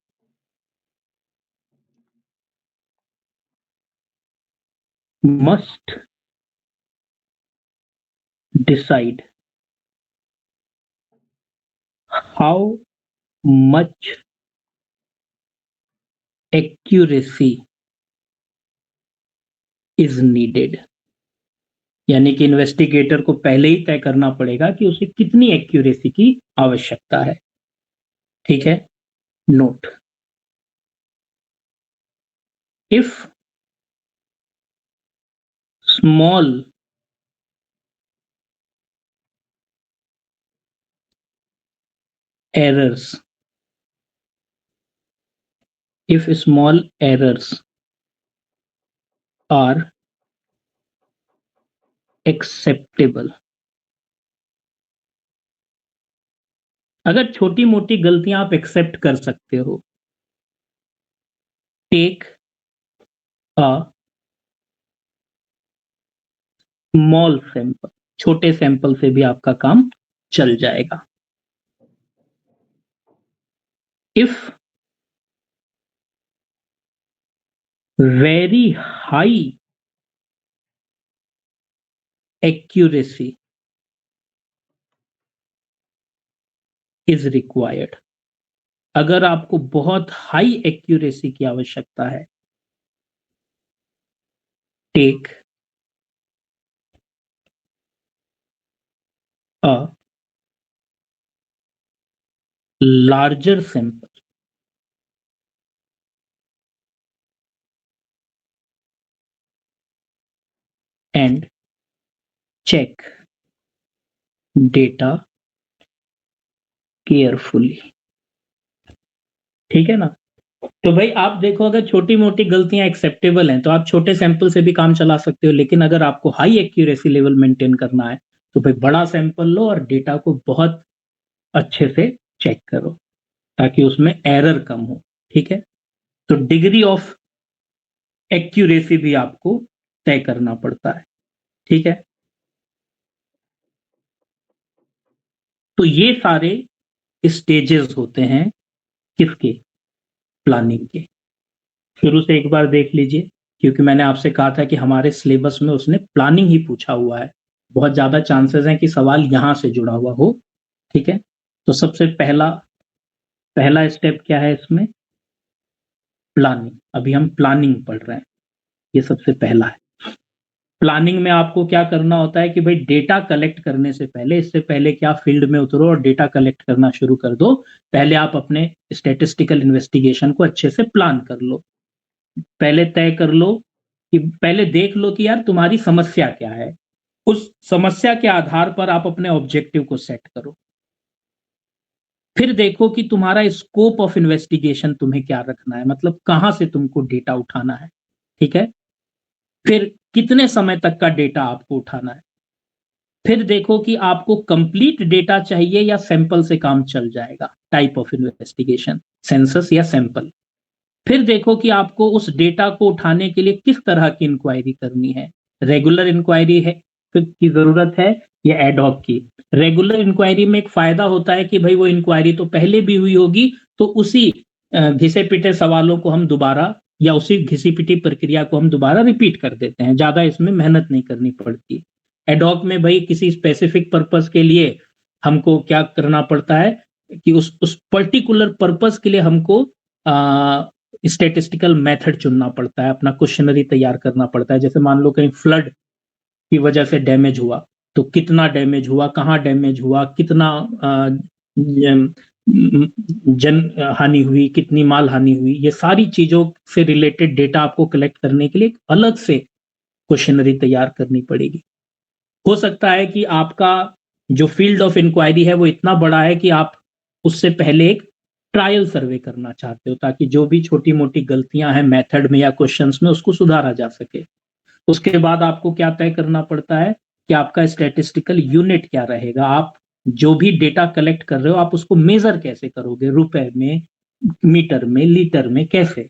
must decide how much accuracy is needed। यानी कि इन्वेस्टिगेटर को पहले ही तय करना पड़ेगा कि उसे कितनी एक्यूरेसी की आवश्यकता है। ठीक है, note, if small errors if small errors are acceptable, अगर छोटी मोटी गलतियां आप एक्सेप्ट कर सकते हो, टेक अ स्मॉल सैंपल, छोटे सैंपल से भी आपका काम चल जाएगा। If very high accuracy is required, अगर आपको बहुत हाई एक्यूरेसी की आवश्यकता है, take a larger sample and check data carefully. ठीक है ना, तो भाई आप देखो अगर छोटी मोटी गलतियां एक्सेप्टेबल हैं तो आप छोटे सैंपल से भी काम चला सकते हो, लेकिन अगर आपको हाई एक्यूरेसी लेवल मेंटेन करना है तो भाई बड़ा सैंपल लो और डेटा को बहुत अच्छे से चेक करो ताकि उसमें एरर कम हो। ठीक है, तो डिग्री ऑफ एक्यूरेसी भी आपको तय करना पड़ता है। ठीक है, तो ये सारे स्टेजेस होते हैं किसके, प्लानिंग के। शुरू से एक बार देख लीजिए, क्योंकि मैंने आपसे कहा था कि हमारे सिलेबस में उसने प्लानिंग ही पूछा हुआ है, बहुत ज्यादा चांसेस हैं कि सवाल यहां से जुड़ा हुआ हो। ठीक है, तो सबसे पहला पहला स्टेप क्या है इसमें, प्लानिंग, अभी हम प्लानिंग पढ़ रहे हैं, ये सबसे पहला है। प्लानिंग में आपको क्या करना होता है कि भाई डेटा कलेक्ट करने से पहले, इससे पहले कि आप फील्ड में उतरो और डेटा कलेक्ट करना शुरू कर दो, पहले आप अपने स्टैटिस्टिकल इन्वेस्टिगेशन को अच्छे से प्लान कर लो। पहले तय कर लो कि पहले देख लो कि यार तुम्हारी समस्या क्या है, उस समस्या के आधार पर आप अपने ऑब्जेक्टिव को सेट करो। फिर देखो कि तुम्हारा स्कोप ऑफ इन्वेस्टिगेशन तुम्हें क्या रखना है, मतलब कहां से तुमको डेटा उठाना है, ठीक है। फिर कितने समय तक का डेटा आपको उठाना है। फिर देखो कि आपको कंप्लीट डेटा चाहिए या सैंपल से काम चल जाएगा, टाइप ऑफ इन्वेस्टिगेशन, सेंसस या सैंपल। फिर देखो कि आपको उस डेटा को उठाने के लिए किस तरह की इंक्वायरी करनी है, रेगुलर इंक्वायरी है की जरूरत है या एडहॉक की। रेगुलर इंक्वायरी में एक फायदा होता है कि भाई वो इंक्वायरी तो पहले भी हुई होगी, तो उसी घिसे पिटे सवालों को हम दोबारा या उसी घिसी पिटी प्रक्रिया को हम दोबारा रिपीट कर देते हैं, ज्यादा इसमें मेहनत नहीं करनी पड़ती। एडहॉक में भाई किसी स्पेसिफिक पर्पस के लिए हमको क्या करना पड़ता है कि उस पर्टिकुलर पर्पस के लिए हमको स्टेटिस्टिकल मेथड चुनना पड़ता है, अपना क्वेश्चनरी तैयार करना पड़ता है। जैसे मान लो कहीं फ्लड की वजह से डैमेज हुआ, तो कितना डैमेज हुआ, कहाँ डैमेज हुआ, कितना जन हानि हुई, कितनी माल हानि हुई, ये सारी चीजों से रिलेटेड डेटा आपको कलेक्ट करने के लिए एक अलग से क्वेश्चनरी तैयार करनी पड़ेगी। हो सकता है कि आपका जो फील्ड ऑफ इंक्वायरी है वो इतना बड़ा है कि आप उससे पहले एक ट्रायल सर्वे करना चाहते हो, ताकि जो भी छोटी मोटी गलतियां हैं मेथड में या क्वेश्चंस में उसको सुधारा जा सके। उसके बाद आपको क्या तय करना पड़ता है कि आपका स्टैटिस्टिकल यूनिट क्या रहेगा, आप जो भी डेटा कलेक्ट कर रहे हो आप उसको मेजर कैसे करोगे, रुपए में, मीटर में, लीटर में, कैसे।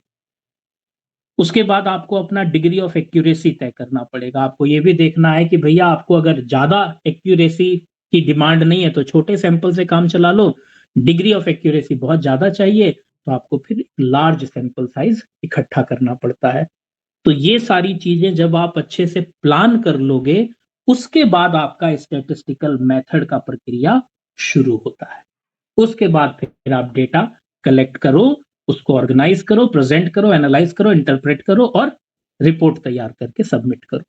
उसके बाद आपको अपना डिग्री ऑफ एक्यूरेसी तय करना पड़ेगा। आपको ये भी देखना है कि भैया आपको अगर ज्यादा एक्यूरेसी की डिमांड नहीं है तो छोटे सैंपल से काम चला लो, डिग्री ऑफ एक्यूरेसी बहुत ज्यादा चाहिए तो आपको फिर लार्ज सैंपल साइज इकट्ठा करना पड़ता है। तो ये सारी चीजें जब आप अच्छे से प्लान कर लोगे, उसके बाद आपका स्टैटिस्टिकल मेथड का प्रक्रिया शुरू होता है। उसके बाद फिर आप डेटा कलेक्ट करो, उसको ऑर्गेनाइज करो, प्रेजेंट करो, एनालाइज करो, इंटरप्रेट करो और रिपोर्ट तैयार करके सबमिट करो।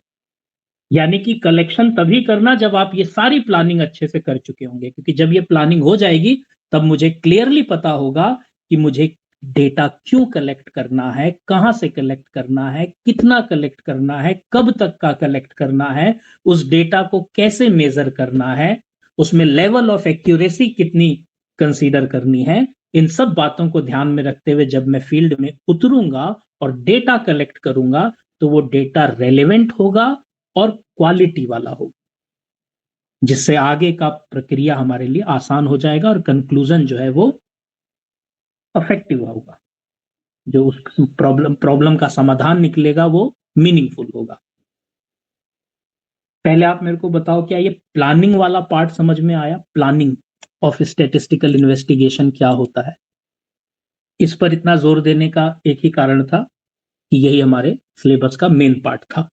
यानी कि कलेक्शन तभी करना जब आप ये सारी प्लानिंग अच्छे से कर चुके होंगे, क्योंकि जब ये प्लानिंग हो जाएगी तब मुझे क्लियरली पता होगा कि मुझे डेटा क्यों कलेक्ट करना है, कहां से कलेक्ट करना है, कितना कलेक्ट करना है, कब तक का कलेक्ट करना है, उस डेटा को कैसे मेजर करना है, उसमें लेवल ऑफ एक्यूरेसी कितनी कंसीडर करनी है। इन सब बातों को ध्यान में रखते हुए जब मैं फील्ड में उतरूंगा और डेटा कलेक्ट करूंगा तो वो डेटा रेलेवेंट होगा और क्वालिटी वाला होगा, जिससे आगे का प्रक्रिया हमारे लिए आसान हो जाएगा और कंक्लूजन जो है वो इफेक्टिव होगा, जो उस प्रॉब्लम का समाधान निकलेगा वो मीनिंगफुल होगा। पहले आप मेरे को बताओ, क्या ये प्लानिंग वाला पार्ट समझ में आया? प्लानिंग ऑफ स्टैटिस्टिकल इन्वेस्टिगेशन क्या होता है? इस पर इतना जोर देने का एक ही कारण था कि यही हमारे सिलेबस का मेन पार्ट था।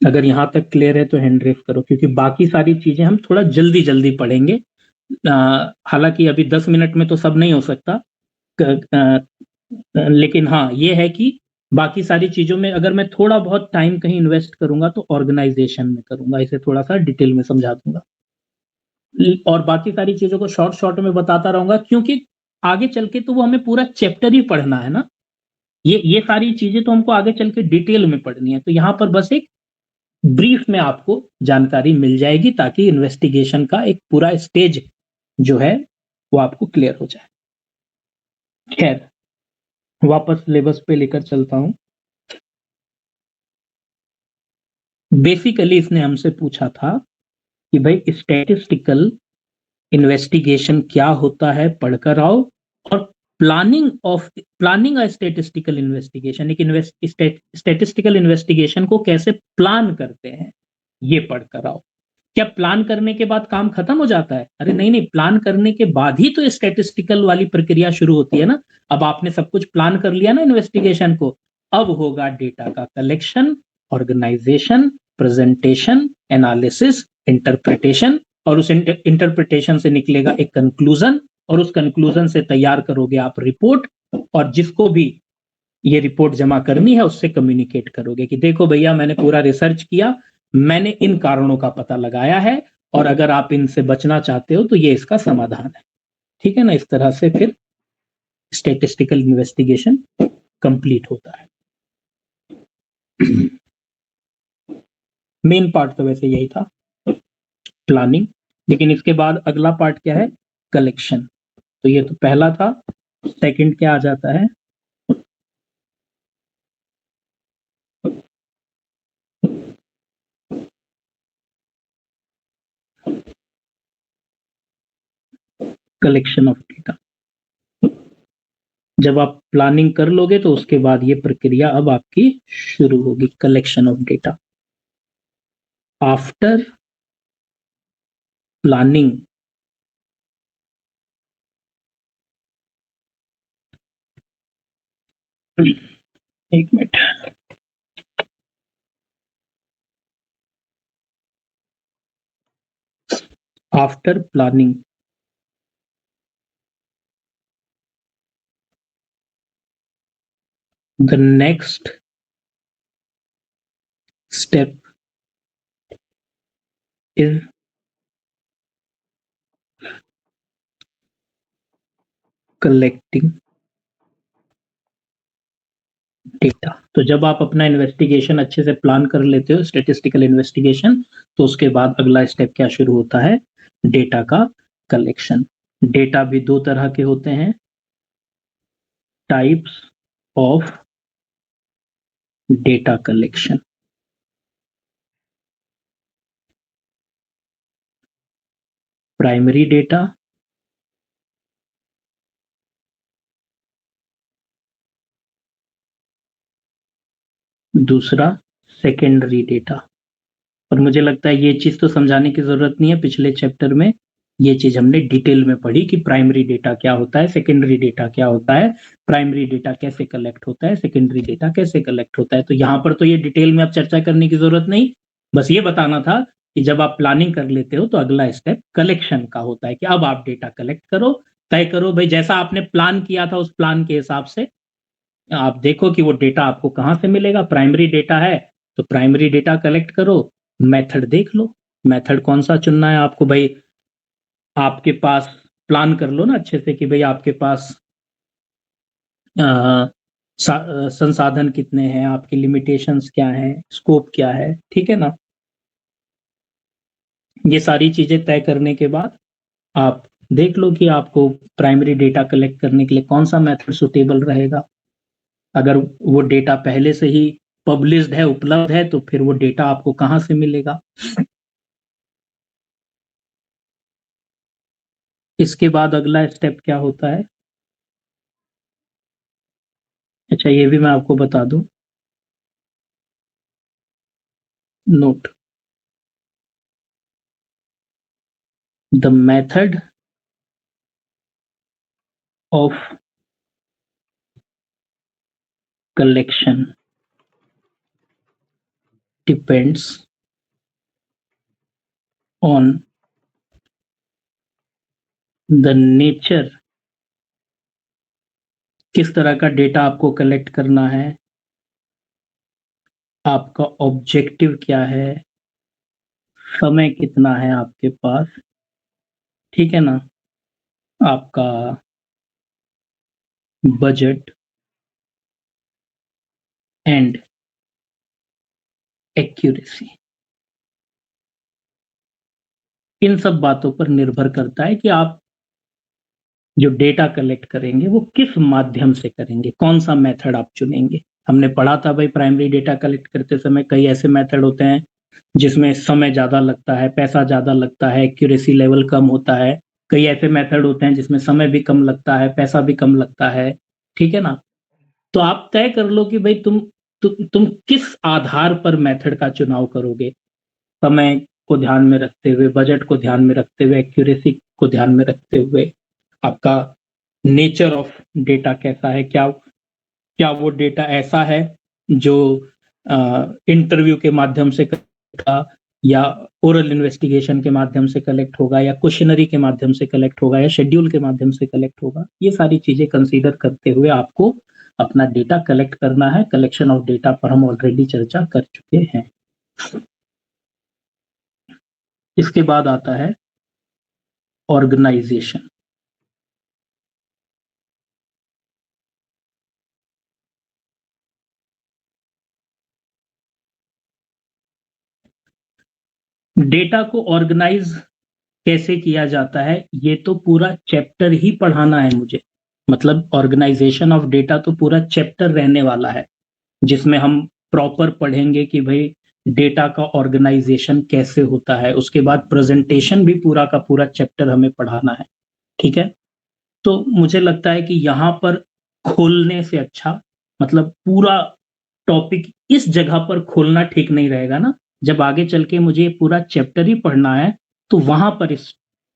अगर यहां तक क्लियर है तो हैंड रेस करो, क्योंकि बाकी सारी चीजें हम थोड़ा जल्दी जल्दी पढ़ेंगे। हालांकि अभी 10 मिनट में तो सब नहीं हो सकता, लेकिन हाँ ये है कि बाकी सारी चीजों में अगर मैं थोड़ा बहुत टाइम कहीं इन्वेस्ट करूंगा तो ऑर्गेनाइजेशन में करूंगा, इसे थोड़ा सा डिटेल में समझा दूंगा और बाकी सारी चीजों को शॉर्ट शॉर्ट में बताता रहूंगा, क्योंकि आगे चल के तो वो हमें पूरा चैप्टर ही पढ़ना है ना। ये सारी चीजें तो हमको आगे चल के डिटेल में पढ़नी है, तो यहाँ पर बस एक ब्रीफ में आपको जानकारी मिल जाएगी ताकि इन्वेस्टिगेशन का एक पूरा स्टेज जो है वो आपको क्लियर हो जाए। खैर, वापस सिलेबस पे लेकर चलता हूं। बेसिकली इसने हमसे पूछा था कि भाई स्टैटिस्टिकल इन्वेस्टिगेशन क्या होता है, पढ़कर आओ, और प्लानिंग अ स्टैटिस्टिकल इन्वेस्टिगेशन, एक स्टैटिस्टिकल इन्वेस्टिगेशन को कैसे प्लान करते हैं ये पढ़कर आओ। क्या प्लान करने के बाद काम खत्म हो जाता है? अरे नहीं नहीं, प्लान करने के बाद ही तो स्टैटिस्टिकल वाली प्रक्रिया शुरू होती है ना। अब आपने सब कुछ प्लान कर लिया ना इन्वेस्टिगेशन को, अब होगा डेटा का collection, organisation, presentation, analysis, interpretation, और उस इंटरप्रिटेशन से निकलेगा एक कंक्लूजन, और उस कंक्लूजन से तैयार करोगे आप रिपोर्ट, और जिसको भी ये रिपोर्ट जमा करनी है उससे कम्युनिकेट करोगे कि देखो भैया मैंने पूरा रिसर्च किया, मैंने इन कारणों का पता लगाया है और अगर आप इनसे बचना चाहते हो तो ये इसका समाधान है। ठीक है ना, इस तरह से फिर स्टैटिस्टिकल इन्वेस्टिगेशन कंप्लीट होता है। मेन पार्ट तो वैसे यही था, प्लानिंग, लेकिन इसके बाद अगला पार्ट क्या है, कलेक्शन। तो ये तो पहला था। सेकंड क्या आ जाता है, कलेक्शन ऑफ डेटा। जब आप प्लानिंग कर लोगे तो उसके बाद ये प्रक्रिया अब आपकी शुरू होगी, collection of data. After planning एक मिनट, after planning the next step is collecting data. तो जब आप अपना इन्वेस्टिगेशन अच्छे से प्लान कर लेते हो, स्टैटिस्टिकल इन्वेस्टिगेशन, तो उसके बाद अगला स्टेप क्या शुरू होता है, डेटा का कलेक्शन। डेटा भी दो तरह के होते हैं, types of data collection. Primary data, दूसरा सेकेंडरी डेटा। और मुझे लगता है ये चीज तो समझाने की जरूरत नहीं है, पिछले चैप्टर में ये चीज हमने डिटेल में पढ़ी कि प्राइमरी डेटा क्या होता है, सेकेंडरी डेटा क्या होता है, प्राइमरी डेटा कैसे कलेक्ट होता है, सेकेंडरी डेटा कैसे कलेक्ट होता है। तो यहाँ पर तो ये डिटेल में अब चर्चा करने की जरूरत नहीं, बस ये बताना था कि जब आप प्लानिंग कर लेते हो तो अगला स्टेप कलेक्शन का होता है कि अब आप डेटा कलेक्ट करो, तय करो भाई जैसा आपने प्लान किया था उस प्लान के हिसाब से आप देखो कि वो डेटा आपको कहाँ से मिलेगा। प्राइमरी डेटा है तो प्राइमरी डेटा कलेक्ट करो, मेथड देख लो, मेथड कौन सा चुनना है आपको। भाई आपके पास प्लान कर लो ना अच्छे से कि भाई आपके पास संसाधन कितने हैं, आपकी लिमिटेशंस क्या हैं, स्कोप क्या है, ठीक है ना। ये सारी चीजें तय करने के बाद आप देख लो कि आपको प्राइमरी डेटा कलेक्ट करने के लिए कौन सा मेथड सुटेबल रहेगा। अगर वो डेटा पहले से ही पब्लिश्ड है, उपलब्ध है, तो फिर वो डेटा आपको कहाँ से मिलेगा। इसके बाद अगला स्टेप क्या होता है, अच्छा ये भी मैं आपको बता दूं, note the method of collection depends on the nature, किस तरह का डेटा आपको कलेक्ट करना है, आपका ऑब्जेक्टिव क्या है, समय कितना है आपके पास, ठीक है ना, आपका बजट एंड एक्यूरेसी। इन सब बातों पर निर्भर करता है कि आप जो डेटा कलेक्ट करेंगे वो किस माध्यम से करेंगे, कौन सा मेथड आप चुनेंगे। हमने पढ़ा था भाई प्राइमरी डेटा कलेक्ट करते समय कई ऐसे मेथड होते हैं जिसमें समय ज्यादा लगता है, पैसा ज्यादा लगता है, एक्यूरेसी लेवल कम होता है। कई ऐसे मेथड होते हैं जिसमें समय भी कम लगता है, पैसा भी कम लगता है, ठीक है ना। तो आप तय कर लो कि भाई तुम किस आधार पर मेथड का चुनाव करोगे, समय को ध्यान में रखते हुए, बजट को ध्यान में रखते हुए, एक्यूरेसी को ध्यान में रखते हुए, आपका नेचर ऑफ डेटा कैसा है, क्या क्या वो डेटा ऐसा है जो इंटरव्यू के माध्यम से करेगा, या ओरल इन्वेस्टिगेशन के माध्यम से कलेक्ट होगा या क्वेश्चनरी के माध्यम से कलेक्ट होगा या शेड्यूल के माध्यम से कलेक्ट होगा। ये सारी चीजें कंसीडर करते हुए आपको अपना डेटा कलेक्ट करना है। कलेक्शन ऑफ डेटा पर हम ऑलरेडी चर्चा कर चुके हैं। इसके बाद आता है ऑर्गेनाइजेशन। डेटा को ऑर्गेनाइज कैसे किया जाता है, ये तो पूरा चैप्टर ही पढ़ाना है मुझे। मतलब ऑर्गेनाइजेशन ऑफ डेटा तो पूरा चैप्टर रहने वाला है, जिसमें हम प्रॉपर पढ़ेंगे कि भाई डेटा का ऑर्गेनाइजेशन कैसे होता है। उसके बाद प्रेजेंटेशन भी पूरा का पूरा चैप्टर हमें पढ़ाना है। ठीक है, तो मुझे लगता है कि यहाँ पर खोलने से अच्छा, मतलब पूरा टॉपिक इस जगह पर खोलना ठीक नहीं रहेगा ना। जब आगे चल के मुझे पूरा चैप्टर ही पढ़ना है, तो वहां पर इस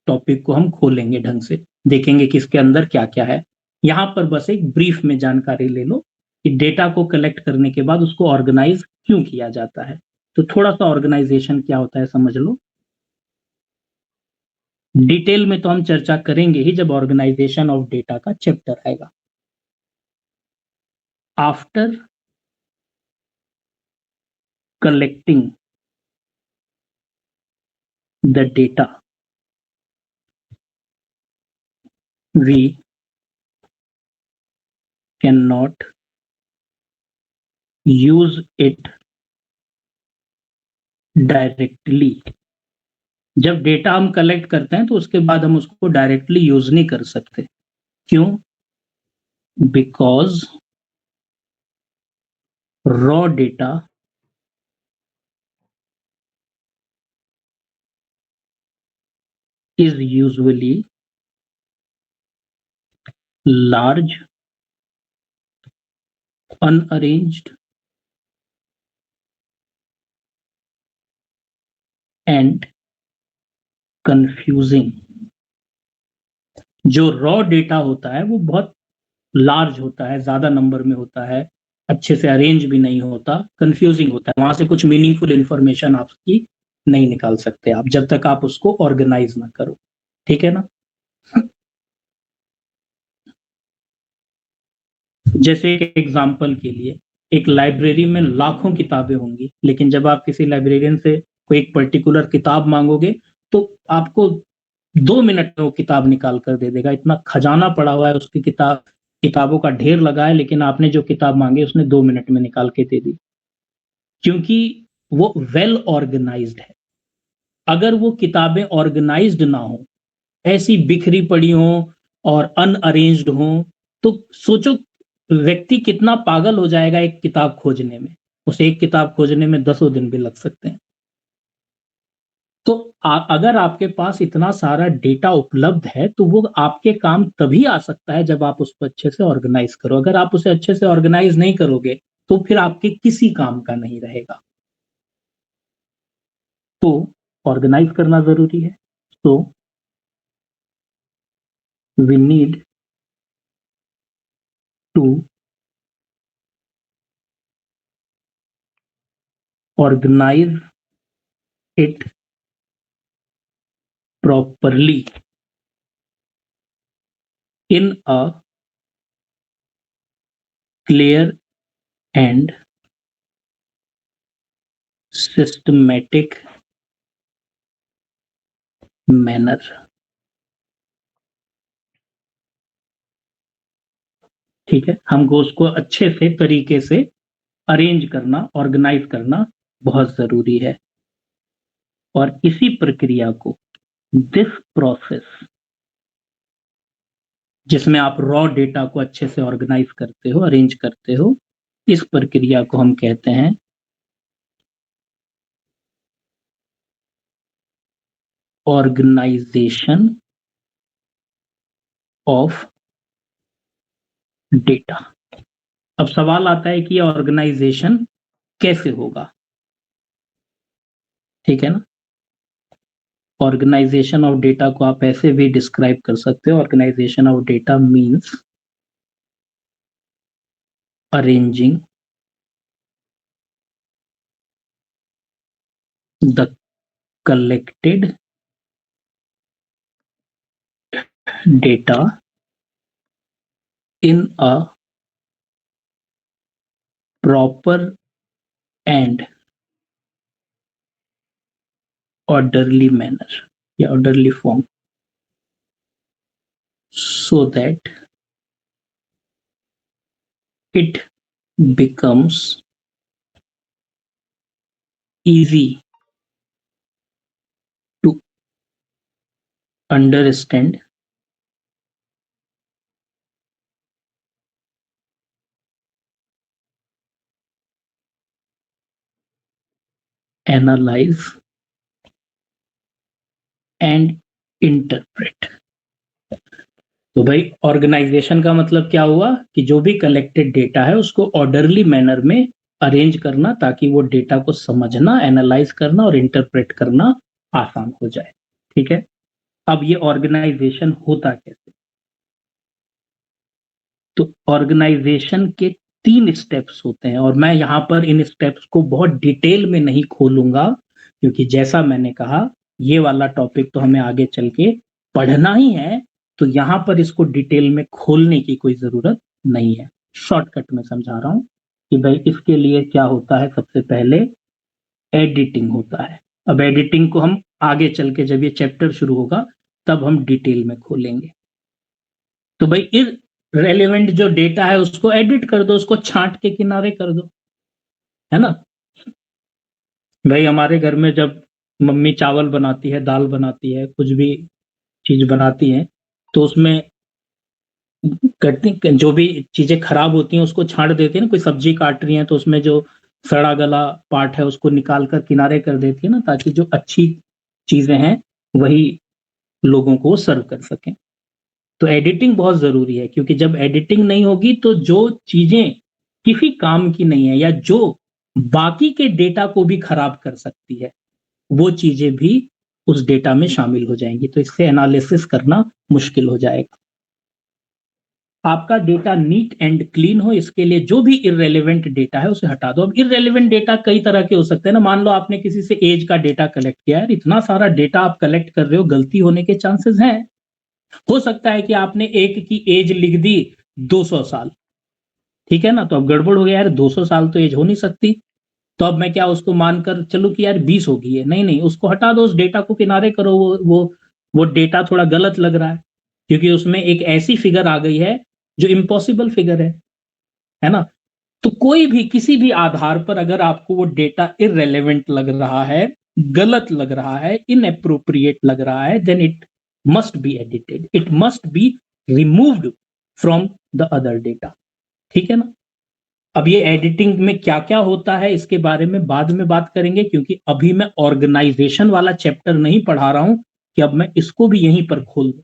टॉपिक को हम खोलेंगे ढंग से, देखेंगे कि इसके अंदर क्या क्या है। यहाँ पर बस एक ब्रीफ में जानकारी ले लो कि डेटा को कलेक्ट करने के बाद उसको ऑर्गेनाइज क्यों किया जाता है। तो थोड़ा सा ऑर्गेनाइजेशन क्या होता है समझ लो। डिटेल में तो हम चर्चा करेंगे ही जब ऑर्गेनाइजेशन ऑफ डेटा का चैप्टर आएगा। After collecting the data, we cannot use it directly। जब डेटा हम कलेक्ट करते हैं तो उसके बाद हम उसको डायरेक्टली यूज नहीं कर सकते। क्यों? Because raw data is usually large, unarranged and confusing। जो रॉ डेटा होता है वो बहुत लार्ज होता है, ज्यादा नंबर में होता है, अच्छे से अरेंज भी नहीं होता, कंफ्यूजिंग होता है। वहां से कुछ मीनिंगफुल इंफॉर्मेशन आपकी नहीं निकाल सकते आप जब तक आप उसको ऑर्गेनाइज ना करो। ठीक है ना। जैसे एक एग्जाम्पल के लिए, एक लाइब्रेरी में लाखों किताबें होंगी, लेकिन जब आप किसी लाइब्रेरियन से कोई एक पर्टिकुलर किताब मांगोगे तो आपको 2 मिनट में वो किताब निकाल कर दे देगा। इतना खजाना पड़ा हुआ है, उसकी किताबों का ढेर लगा है, लेकिन आपने जो किताब मांगी उसने 2 मिनट में निकाल के दे दी, क्योंकि वो वेल ऑर्गेनाइज्ड है। अगर वो किताबें ऑर्गेनाइज्ड ना हो, ऐसी बिखरी पड़ी हो और अनअरेंज्ड हो, तो सोचो व्यक्ति कितना पागल हो जाएगा एक किताब खोजने में। उसे एक किताब खोजने में 10 दिन भी लग सकते हैं। तो अगर आपके पास इतना सारा डेटा उपलब्ध है तो वो आपके काम तभी आ सकता है जब आप उसको अच्छे से ऑर्गेनाइज करो। अगर आप उसे अच्छे से ऑर्गेनाइज नहीं करोगे तो फिर आपके किसी काम का नहीं रहेगा। तो ऑर्गेनाइज करना जरूरी है। तो we need to organise it properly in a clear and systematic manner। ठीक है, हमको उसको अच्छे से तरीके से अरेंज करना, ऑर्गेनाइज करना बहुत जरूरी है। और इसी प्रक्रिया को, दिस प्रोसेस, जिसमें आप रॉ डेटा को अच्छे से ऑर्गेनाइज करते हो, अरेंज करते हो, इस प्रक्रिया को हम कहते हैं ऑर्गेनाइजेशन ऑफ डेटा। अब सवाल आता है कि ऑर्गेनाइजेशन कैसे होगा। ठीक है ना। ऑर्गेनाइजेशन ऑफ डेटा को आप ऐसे भी डिस्क्राइब कर सकते हो, organisation of data means arranging the collected data in a proper and orderly manner या orderly form so that it becomes easy to understand, analyze and interpret। तो भाई ऑर्गेनाइजेशन का मतलब क्या हुआ कि जो भी कलेक्टेड डेटा है उसको ऑर्डरली मैनर में अरेंज करना ताकि वो डेटा को समझना, एनालाइज करना और इंटरप्रेट करना आसान हो जाए। ठीक है, अब ये ऑर्गेनाइजेशन होता कैसे? तो ऑर्गेनाइजेशन के 3 स्टेप्स होते हैं और मैं यहाँ पर इन स्टेप्स को बहुत डिटेल में नहीं खोलूंगा क्योंकि जैसा मैंने कहा ये वाला टॉपिक तो हमें आगे चल के पढ़ना ही है, तो यहाँ पर इसको डिटेल में खोलने की कोई जरूरत नहीं है। शॉर्टकट में समझा रहा हूँ कि भाई इसके लिए क्या होता है। सबसे पहले एडिटिंग होता है। अब एडिटिंग को हम आगे चल के जब ये चैप्टर शुरू होगा तब हम डिटेल में खोलेंगे। तो भाई रेलेवेंट जो डेटा है उसको एडिट कर दो, उसको छांट के किनारे कर दो, है ना। भाई हमारे घर में जब मम्मी चावल बनाती है, दाल बनाती है, कुछ भी चीज बनाती है तो उसमें करती जो भी चीजें खराब होती हैं उसको छांट देती है ना। कोई सब्जी काट रही है तो उसमें जो सड़ा गला पार्ट है उसको निकाल कर किनारे कर देती है ना, ताकि जो अच्छी चीजें हैं वही लोगों को सर्व कर सकें। तो एडिटिंग बहुत जरूरी है क्योंकि जब एडिटिंग नहीं होगी तो जो चीजें किसी काम की नहीं है या जो बाकी के डेटा को भी खराब कर सकती है वो चीजें भी उस डेटा में शामिल हो जाएंगी, तो इससे एनालिसिस करना मुश्किल हो जाएगा। आपका डेटा नीट एंड क्लीन हो, इसके लिए जो भी इररेलेवेंट डेटा है उसे हटा दो। अब इररेलेवेंट डेटा कई तरह के हो सकते हैं ना। मान लो आपने किसी से एज का डेटा कलेक्ट किया है, इतना सारा डेटा आप कलेक्ट कर रहे हो, गलती होने के चांसेस हैं। हो सकता है कि आपने एक की एज लिख दी 200 साल, ठीक है ना, तो अब गड़बड़ हो गया यार, 200 साल तो एज हो नहीं सकती। तो अब मैं क्या उसको मानकर चलूं कि यार 20 होगी है? नहीं नहीं, उसको हटा दो, उस डेटा को किनारे करो। वो डेटा थोड़ा गलत लग रहा है क्योंकि उसमें एक ऐसी फिगर आ गई है जो इम्पॉसिबल फिगर है ना। तो कोई भी किसी भी आधार पर अगर आपको वो डेटा इररेलेवेंट लग रहा है, गलत लग रहा है, इनएप्रोप्रिएट लग रहा है, then it must be edited, it must be removed from the other data. ठीक है ना। अब ये एडिटिंग में क्या क्या होता है इसके बारे में बाद में बात करेंगे क्योंकि अभी मैं ऑर्गेनाइजेशन वाला चैप्टर नहीं पढ़ा रहा हूं कि अब मैं इसको भी यहीं पर खोल दूं।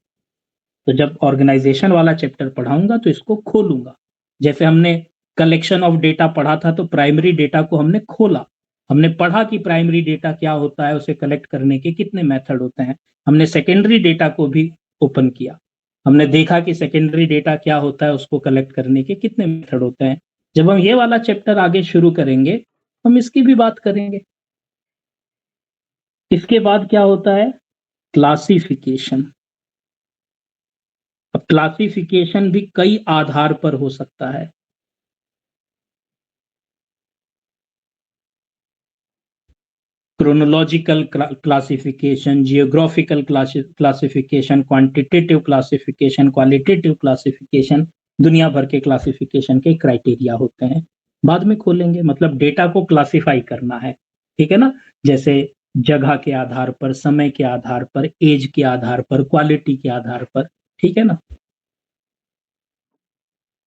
तो जब ऑर्गेनाइजेशन वाला चैप्टर पढ़ाऊंगा तो इसको खोलूंगा। जैसे हमने कलेक्शन ऑफ डेटा पढ़ा था तो प्राइमरी डेटा को हमने खोला, हमने पढ़ा कि प्राइमरी डेटा क्या होता है, उसे कलेक्ट करने के कितने मेथड होते हैं। हमने सेकेंडरी डेटा को भी ओपन किया, हमने देखा कि सेकेंडरी डेटा क्या होता है, उसको कलेक्ट करने के कितने मेथड होते हैं। जब हम ये वाला चैप्टर आगे शुरू करेंगे हम इसकी भी बात करेंगे। इसके बाद क्या होता है? क्लासिफिकेशन। अब क्लासिफिकेशन भी कई आधार पर हो सकता है। Chronological classification, geographical classification, quantitative classification, qualitative classification, दुनिया भर के क्लासिफिकेशन के क्राइटेरिया होते हैं। बाद में खोलेंगे, मतलब डेटा को क्लासिफाई करना है, ठीक है ना। जैसे जगह के आधार पर, समय के आधार पर, एज के आधार पर, क्वालिटी के आधार पर, ठीक है ना।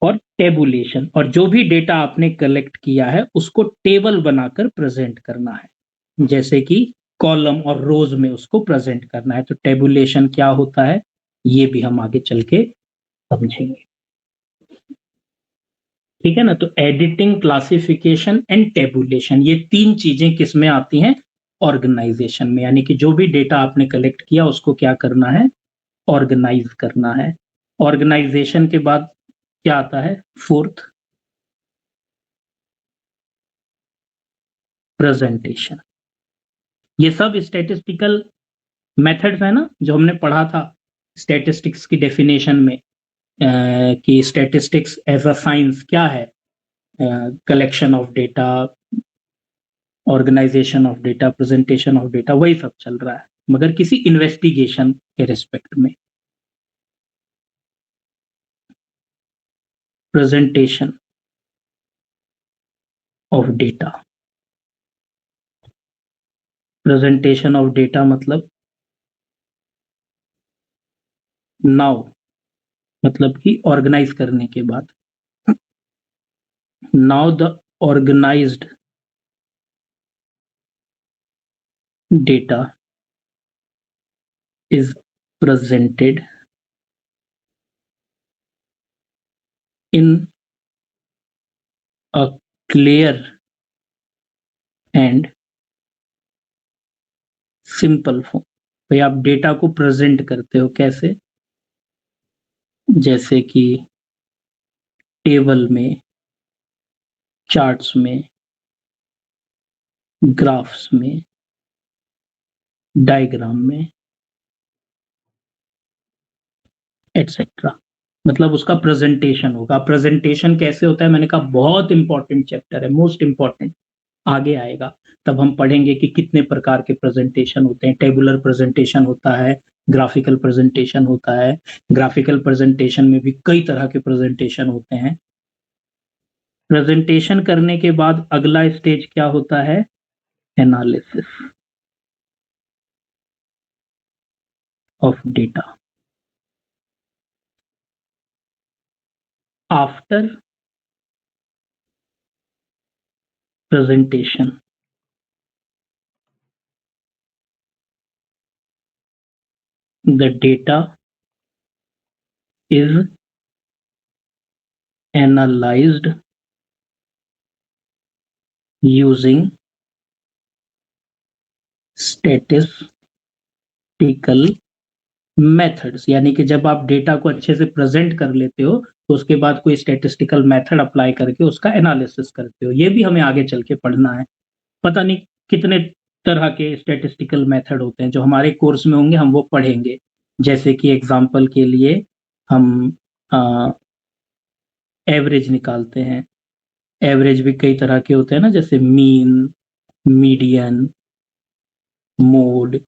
और टेबुलेशन, और जो भी डेटा आपने कलेक्ट किया है उसको टेबल बनाकर प्रेजेंट करना है, जैसे कि कॉलम और रोज में उसको प्रेजेंट करना है। तो टेबुलेशन क्या होता है ये भी हम आगे चल के समझेंगे, ठीक है ना। तो एडिटिंग, क्लासिफिकेशन एंड टेबुलेशन, ये 3 चीजें किस में आती हैं? ऑर्गेनाइजेशन में। यानी कि जो भी डेटा आपने कलेक्ट किया उसको क्या करना है? ऑर्गेनाइज करना है। ऑर्गेनाइजेशन के बाद क्या आता है? Fourth, presentation. ये सब स्टैटिस्टिकल मेथड्स है ना, जो हमने पढ़ा था स्टैटिस्टिक्स की डेफिनेशन में, कि स्टैटिस्टिक्स एज अ साइंस क्या है, collection of data, organisation of data, presentation of data, वही सब चल रहा है, मगर किसी इन्वेस्टिगेशन के रिस्पेक्ट में। Presentation of data, presentation of data मतलब नाउ, मतलब कि ऑर्गेनाइज करने के बाद, now the organised data is presented in a clear and simple form. भाई आप डेटा को प्रेजेंट करते हो कैसे, जैसे कि टेबल में, चार्ट्स में, ग्राफ्स में, डायग्राम में, एटसेट्रा। मतलब उसका प्रेजेंटेशन होगा। प्रेजेंटेशन कैसे होता है, मैंने कहा बहुत इंपॉर्टेंट चैप्टर है, मोस्ट इंपॉर्टेंट, आगे आएगा तब हम पढ़ेंगे कि कितने प्रकार के प्रेजेंटेशन होते हैं। टेबुलर प्रेजेंटेशन होता है, ग्राफिकल प्रेजेंटेशन होता है, ग्राफिकल प्रेजेंटेशन में भी कई तरह के प्रेजेंटेशन होते हैं। प्रेजेंटेशन करने के बाद अगला स्टेज क्या होता है, analysis of data. After presentation the data is analyzed using statistical methods. यानी कि जब आप डेटा को अच्छे से प्रेजेंट कर लेते हो तो उसके बाद कोई स्टैटिस्टिकल मेथड अप्लाई करके उसका एनालिसिस करते हो। ये भी हमें आगे चल के पढ़ना है। पता नहीं कितने तरह के स्टैटिस्टिकल मेथड होते हैं जो हमारे कोर्स में होंगे, हम वो पढ़ेंगे। जैसे कि एग्जांपल के लिए हम एवरेज निकालते हैं। एवरेज भी कई तरह के होते हैं ना, जैसे मीन, मीडियन, मोड,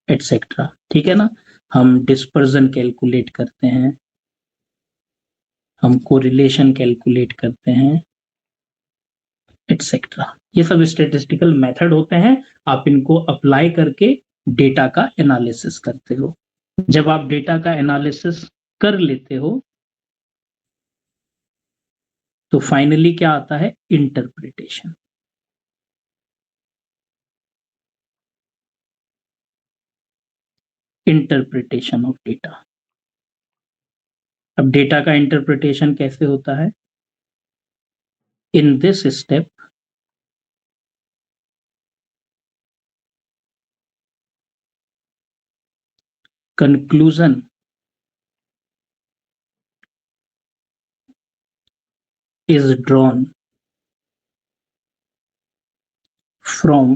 एटसेट्रा। ठीक है ना। हम डिस्पर्जन कैलकुलेट करते हैं, हम कोरिलेशन कैलकुलेट करते हैं, एटसेट्रा। ये सब स्टैटिस्टिकल मेथड होते हैं। आप इनको अप्लाई करके डेटा का एनालिसिस करते हो। जब आप डेटा का एनालिसिस कर लेते हो तो फाइनली क्या आता है, इंटरप्रिटेशन। Interpretation of data. अब डेटा का इंटरप्रिटेशन कैसे होता है, in this step conclusion is drawn from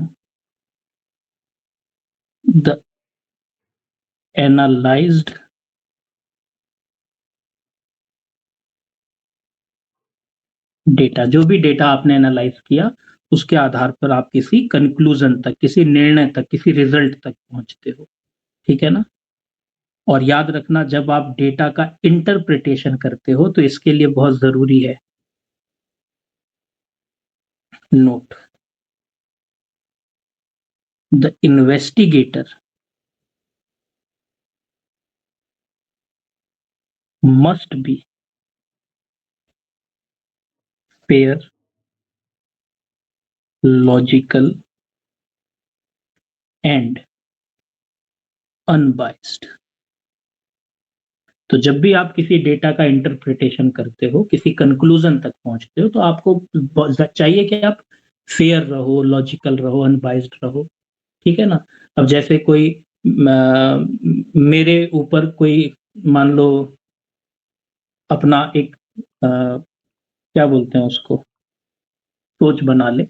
the analyzed data. जो भी डेटा आपने एनालाइज किया उसके आधार पर आप किसी कंक्लूजन तक, किसी निर्णय तक, किसी रिजल्ट तक पहुंचते हो। ठीक है ना। और याद रखना, जब आप डेटा का इंटरप्रिटेशन करते हो तो इसके लिए बहुत जरूरी है note, the investigator must be fair, logical and unbiased. तो जब भी आप किसी डेटा का इंटरप्रिटेशन करते हो, किसी कंक्लूजन तक पहुंचते हो, तो आपको चाहिए कि आप फेयर रहो, लॉजिकल रहो, अनबाइस्ड रहो। ठीक है ना। अब जैसे कोई मेरे ऊपर कोई, मान लो, अपना एक क्या बोलते हैं उसको, सोच बना ले,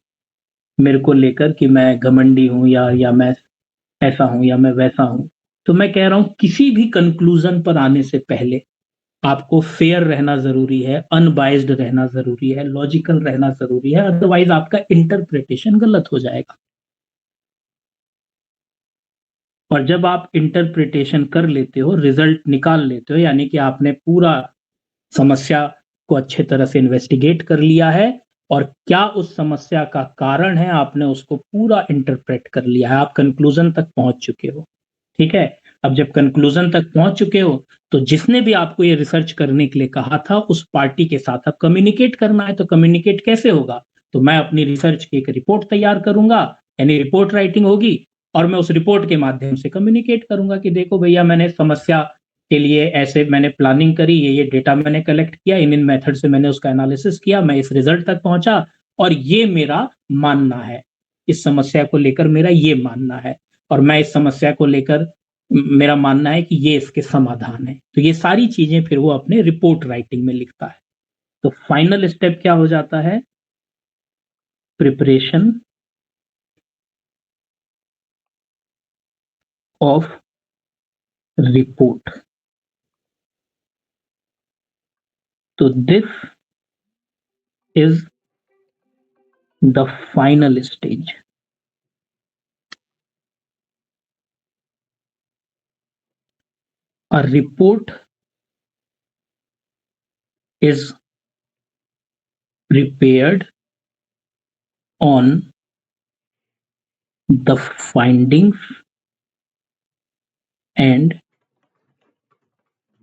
मेरे को लेकर कि मैं घमंडी हूँ या मैं ऐसा हूँ या मैं वैसा हूँ। तो मैं कह रहा हूँ किसी भी कंक्लूजन पर आने से पहले आपको फेयर रहना ज़रूरी है, अनबायस्ड रहना ज़रूरी है, लॉजिकल रहना ज़रूरी है, अदरवाइज़ आपका इंटरप्रिटेशन गलत हो जाएगा। और जब आप इंटरप्रिटेशन कर लेते हो, रिज़ल्ट निकाल लेते हो, यानी कि आपने पूरा समस्या को अच्छे तरह से इन्वेस्टिगेट कर लिया है और क्या उस समस्या का कारण है, आपने उसको पूरा इंटरप्रेट कर लिया है, आप कंक्लूज़न तक पहुँच चुके हो, ठीक है? अब जब कंक्लूज़न तक पहुँच चुके हो, तो जिसने भी आपको ये रिसर्च करने के लिए कहा था, उस पार्टी के साथ अब कम्युनिकेट करना है, तो कम्युनिकेट कैसे होगा? तो मैं अपनी रिसर्च की एक रिपोर्ट तैयार करूँगा, यानी रिपोर्ट राइटिंग होगी और मैं उस रिपोर्ट के माध्यम से कम्युनिकेट करूँगा कि देखो भैया मैंने समस्या के लिए ऐसे मैंने प्लानिंग करी, ये डेटा मैंने कलेक्ट किया, इन मेथड से मैंने उसका एनालिसिस किया, मैं इस रिजल्ट तक पहुँचा और ये मेरा मानना है। इस समस्या को लेकर मेरा ये मानना है और मैं इस समस्या को लेकर मेरा मानना है कि ये इसके समाधान है। तो ये सारी चीज़ें फिर वो अपने रिपोर्ट राइटिंग में लिखता है। तो फाइनल स्टेप क्या हो जाता है? Preparation of report. तो this is the final stage. A report is prepared on the findings and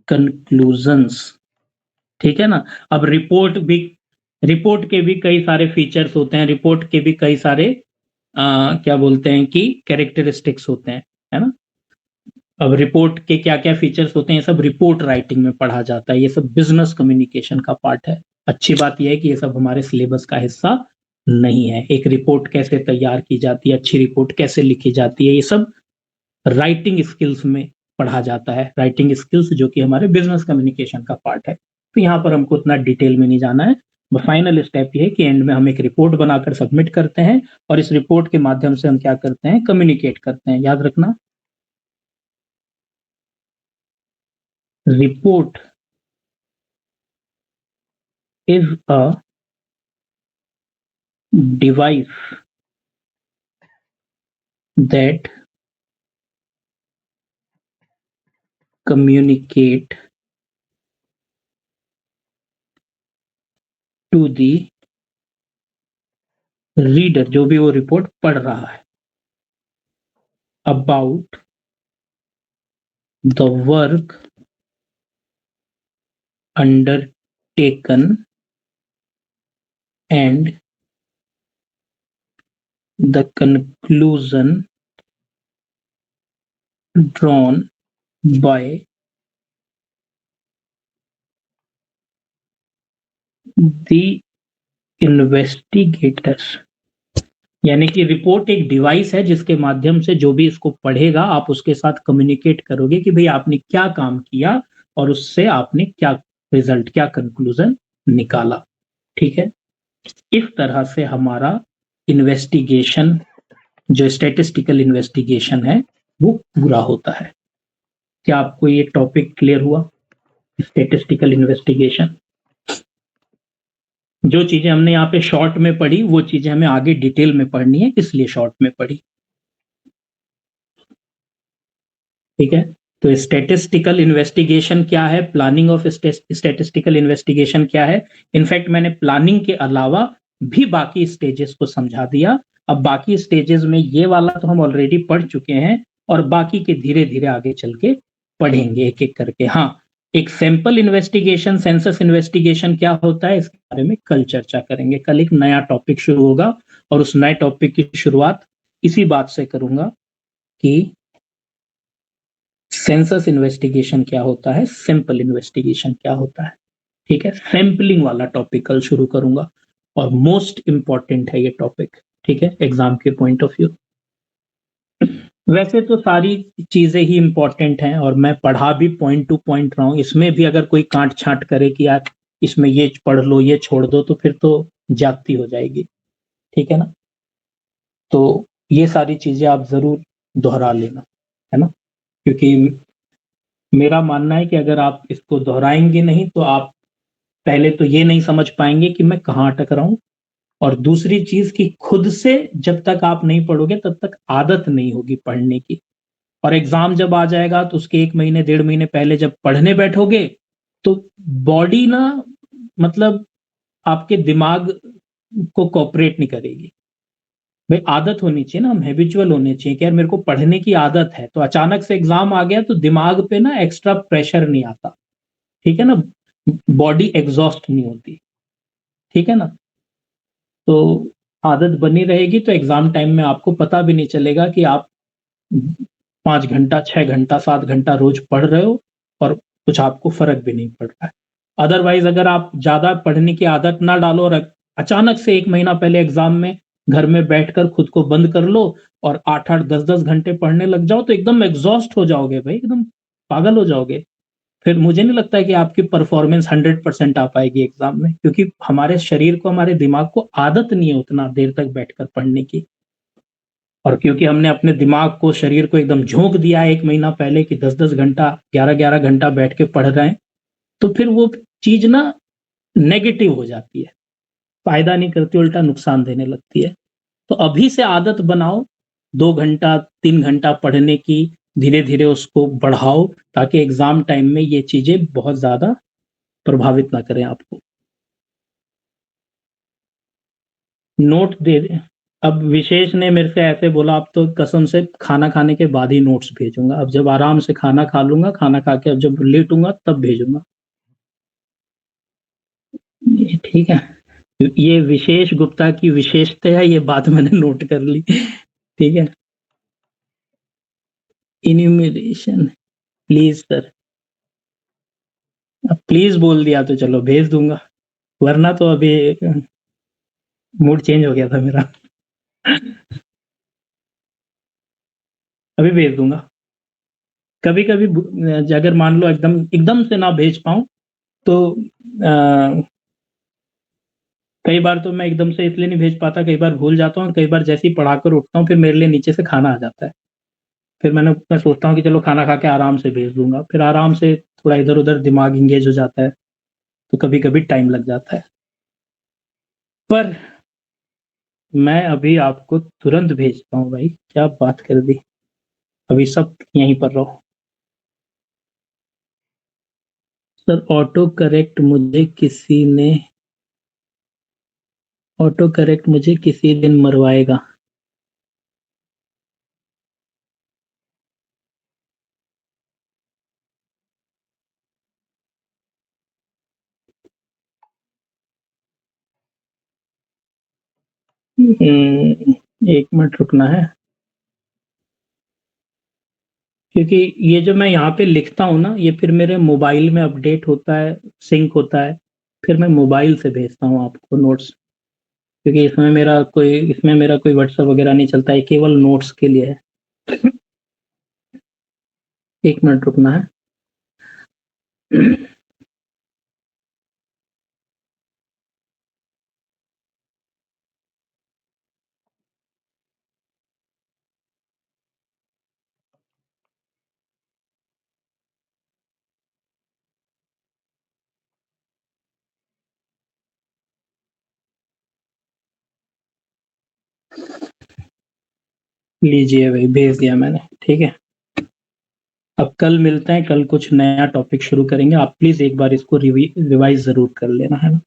conclusions। ठीक है ना? अब रिपोर्ट के भी कई सारे फीचर्स होते हैं, रिपोर्ट के भी कई सारे क्या बोलते हैं कि कैरेक्टरिस्टिक्स होते हैं, है ना? अब रिपोर्ट के क्या-क्या फीचर्स होते हैं, ये सब रिपोर्ट राइटिंग में पढ़ा जाता है, ये सब बिज़नेस कम्युनिकेशन का पार्ट है। अच्छी बात ये है कि ये सब हमारे सिलेबस का हिस्सा नहीं है। एक रिपोर्ट कैसे तैयार की जाती है, अच्छी रिपोर्ट कैसे लिखी जाती है, ये सब राइटिंग स्किल्स में पढ़ा जाता है। राइटिंग स्किल्स जो कि हमारे बिज़नेस कम्युनिकेशन का पार्ट है। तो यहाँ पर हमको उतना डिटेल में नहीं जाना है। फाइनल स्टेप ये है कि एंड में हम एक रिपोर्ट बनाकर सबमिट करते हैं और इस रिपोर्ट के माध्यम से हम क्या करते हैं? कम्युनिकेट करते हैं। याद रखना, report is a device that communicate to the reader, जो भी वो रिपोर्ट पढ़ रहा है, about the work undertaken and the conclusion drawn by the investigators। यानी कि रिपोर्ट एक डिवाइस है जिसके माध्यम से जो भी इसको पढ़ेगा आप उसके साथ कम्युनिकेट करोगे कि भाई आपने क्या काम किया और उससे आपने क्या रिजल्ट, क्या कंक्लूजन निकाला। ठीक है? इस तरह से हमारा इन्वेस्टिगेशन, जो स्टैटिस्टिकल इन्वेस्टिगेशन है, वो पूरा होता है। क्या आपको ये टॉपिक क्लियर हुआ? स्टैटिस्टिकल इन्वेस्टिगेशन, जो चीजें हमने यहाँ पे शॉर्ट में पढ़ी वो चीजें हमें आगे डिटेल में पढ़नी है, इसलिए शॉर्ट में पढ़ी। ठीक है? तो स्टैटिस्टिकल इन्वेस्टिगेशन क्या है, प्लानिंग ऑफ स्टैटिस्टिकल इन्वेस्टिगेशन क्या है। इनफैक्ट मैंने प्लानिंग के अलावा भी बाकी स्टेजेस को समझा दिया। अब बाकी स्टेजेस में ये वाला तो हम ऑलरेडी पढ़ चुके हैं और बाकी के धीरे धीरे आगे चल के पढ़ेंगे एक एक करके। हाँ, एक सैंपल इन्वेस्टिगेशन, सेंसस इन्वेस्टिगेशन क्या होता है, इसके बारे में कल चर्चा करेंगे। कल एक नया टॉपिक शुरू होगा और उस नए टॉपिक की शुरुआत इसी बात से करूंगा कि सेंसस इन्वेस्टिगेशन क्या होता है, सैंपल इन्वेस्टिगेशन क्या होता है। ठीक है? सैंपलिंग वाला टॉपिक कल शुरू करूंगा और मोस्ट इंपॉर्टेंट है ये टॉपिक। ठीक है? एग्जाम के पॉइंट ऑफ व्यू। वैसे तो सारी चीजें ही इंपॉर्टेंट हैं और मैं पढ़ा भी पॉइंट टू पॉइंट रहा हूं। इसमें भी अगर कोई काट छांट करे कि यार इसमें ये पढ़ लो, ये छोड़ दो, तो फिर तो जाती हो जाएगी। ठीक है ना? तो ये सारी चीज़ें आप ज़रूर दोहरा लेना, है ना? क्योंकि मेरा मानना है कि अगर आप इसको दोहराएँगे नहीं तो आप पहले तो ये नहीं समझ पाएँगे कि मैं कहाँ अटक रहा हूँ और दूसरी चीज़ कि खुद से जब तक आप नहीं पढ़ोगे तब तक आदत नहीं होगी पढ़ने की और एग्ज़ाम जब आ जाएगा तो उसके 1 महीने, डेढ़ महीने पहले जब पढ़ने बैठोगे, तो बॉडी ना मतलब आपके दिमाग को कोऑपरेट नहीं करेगी। भई आदत होनी चाहिए ना, हम हैबिचुअल होने चाहिए कि यार मेरे को पढ़ने की आदत है, तो अचानक से एग्ज़ाम आ गया तो दिमाग पे ना एक्स्ट्रा प्रेशर नहीं आता, ठीक है ना? बॉडी एग्ज़ॉस्ट नहीं होती, ठीक है ना? तो आदत बनी रहेगी तो एग्ज़ाम टाइम में आपको पता भी नहीं चलेगा कि आप 5 घंटा, 6 घंटा, 7 घंटा रोज़ पढ़ रहे हो और कुछ आपको फ़र्क भी नहीं पड़ रहा है। अदरवाइज़ अगर आप ज़्यादा पढ़ने की आदत ना डालो और अचानक से 1 महीना पहले एग्ज़ाम में घर में बैठकर खुद को बंद कर लो और 8-8, 10-10 घंटे पढ़ने लग जाओ तो एकदम एग्ज़ॉस्ट हो जाओगे भई, एकदम पागल हो जाओगे। फिर मुझे नहीं लगता है कि आपकी परफ़ॉर्मेंस 100% आ पाएगी एग्ज़ाम में क्योंकि हमारे शरीर को, हमारे दिमाग को आदत नहीं है उतना देर तक बैठकर पढ़ने की। और क्योंकि हमने अपने दिमाग को, शरीर को एकदम झोंक दिया है 1 महीना पहले कि 10-10 घंटा, 11-11 घंटा बैठ के पढ़ रहे हैं, तो फिर वो चीज़ ना नेगेटिव हो जाती है। फ़ायदा नहीं करती, उल्टा नुकसान देने लगती है। तो अभी से आदत बनाओ, 2 घंटा, 3 घंटा पढ़ने की, धीरे-धीरे उसको बढ़ाओ ताकि एग्ज़ाम टाइम में ये चीज़ें बहुत ज़्यादा प्रभावित ना करें आपको। नोट दे दें। अब विशेष ने मेरे से ऐसे बोला अब तो कसम से खाना खाने के बाद ही नोट्स भेजूँगा। अब जब आराम से खाना खा लूँगा, खाना खा के अब जब लेटूँगा तब भेजूँगा। ये ठीक है। ये विशेष गुप्ता की विशेषता है, ये बात मैंने नोट कर ली। ठीक है? Enumeration please sir. अब प्लीज़ बोल दिया तो चलो भेज दूँगा, वरना तो अभी मूड चेंज हो गया था मेरा। अभी भेज दूँगा। कभी-कभी अगर मान लो एकदम एकदम से ना भेज पाऊँ तो कई बार तो मैं एकदम से इसलिए नहीं भेज पाता, कई बार भूल जाता हूँ और कई बार जैसे ही पढ़ाकर उठता हूँ, फिर मेरे लिए नीचे से खाना आ जाता है। फिर मैं सोचता हूँ कि चलो खाना खा के आराम से भेज दूँगा, फिर आराम से थोड़ा इधर-उधर दिमाग एंगेज हो जाता है, तो कभी-कभी टाइम लग जाता है। पर मैं अभी आपको तुरंत भेजता हूँ भाई, क्या बात कर दी। अभी सब यहीं पर रहो। सर ऑटो करेक्ट मुझे किसी दिन मरवाएगा। हुँ, 1 मिनट रुकना है। क्योंकि ये जो मैं यहाँ पे लिखता हूँ ना, ये फिर मेरे मोबाइल में अपडेट होता है, सिंक होता है, फिर मैं मोबाइल से भेजता हूँ आपको नोट्स। क्योंकि इसमें मेरा कोई व्हाट्सएप वगैरह नहीं चलता है, केवल नोट्स के लिए है। 1 मिनट रुकना है। लीजिए भई भेज दिया मैंने, ठीक है? अब कल मिलते हैं, कल कुछ नया टॉपिक शुरू करेंगे। आप प्लीज़ एक बार इसको रिवाइज़ ज़रूर कर लेना, है ना?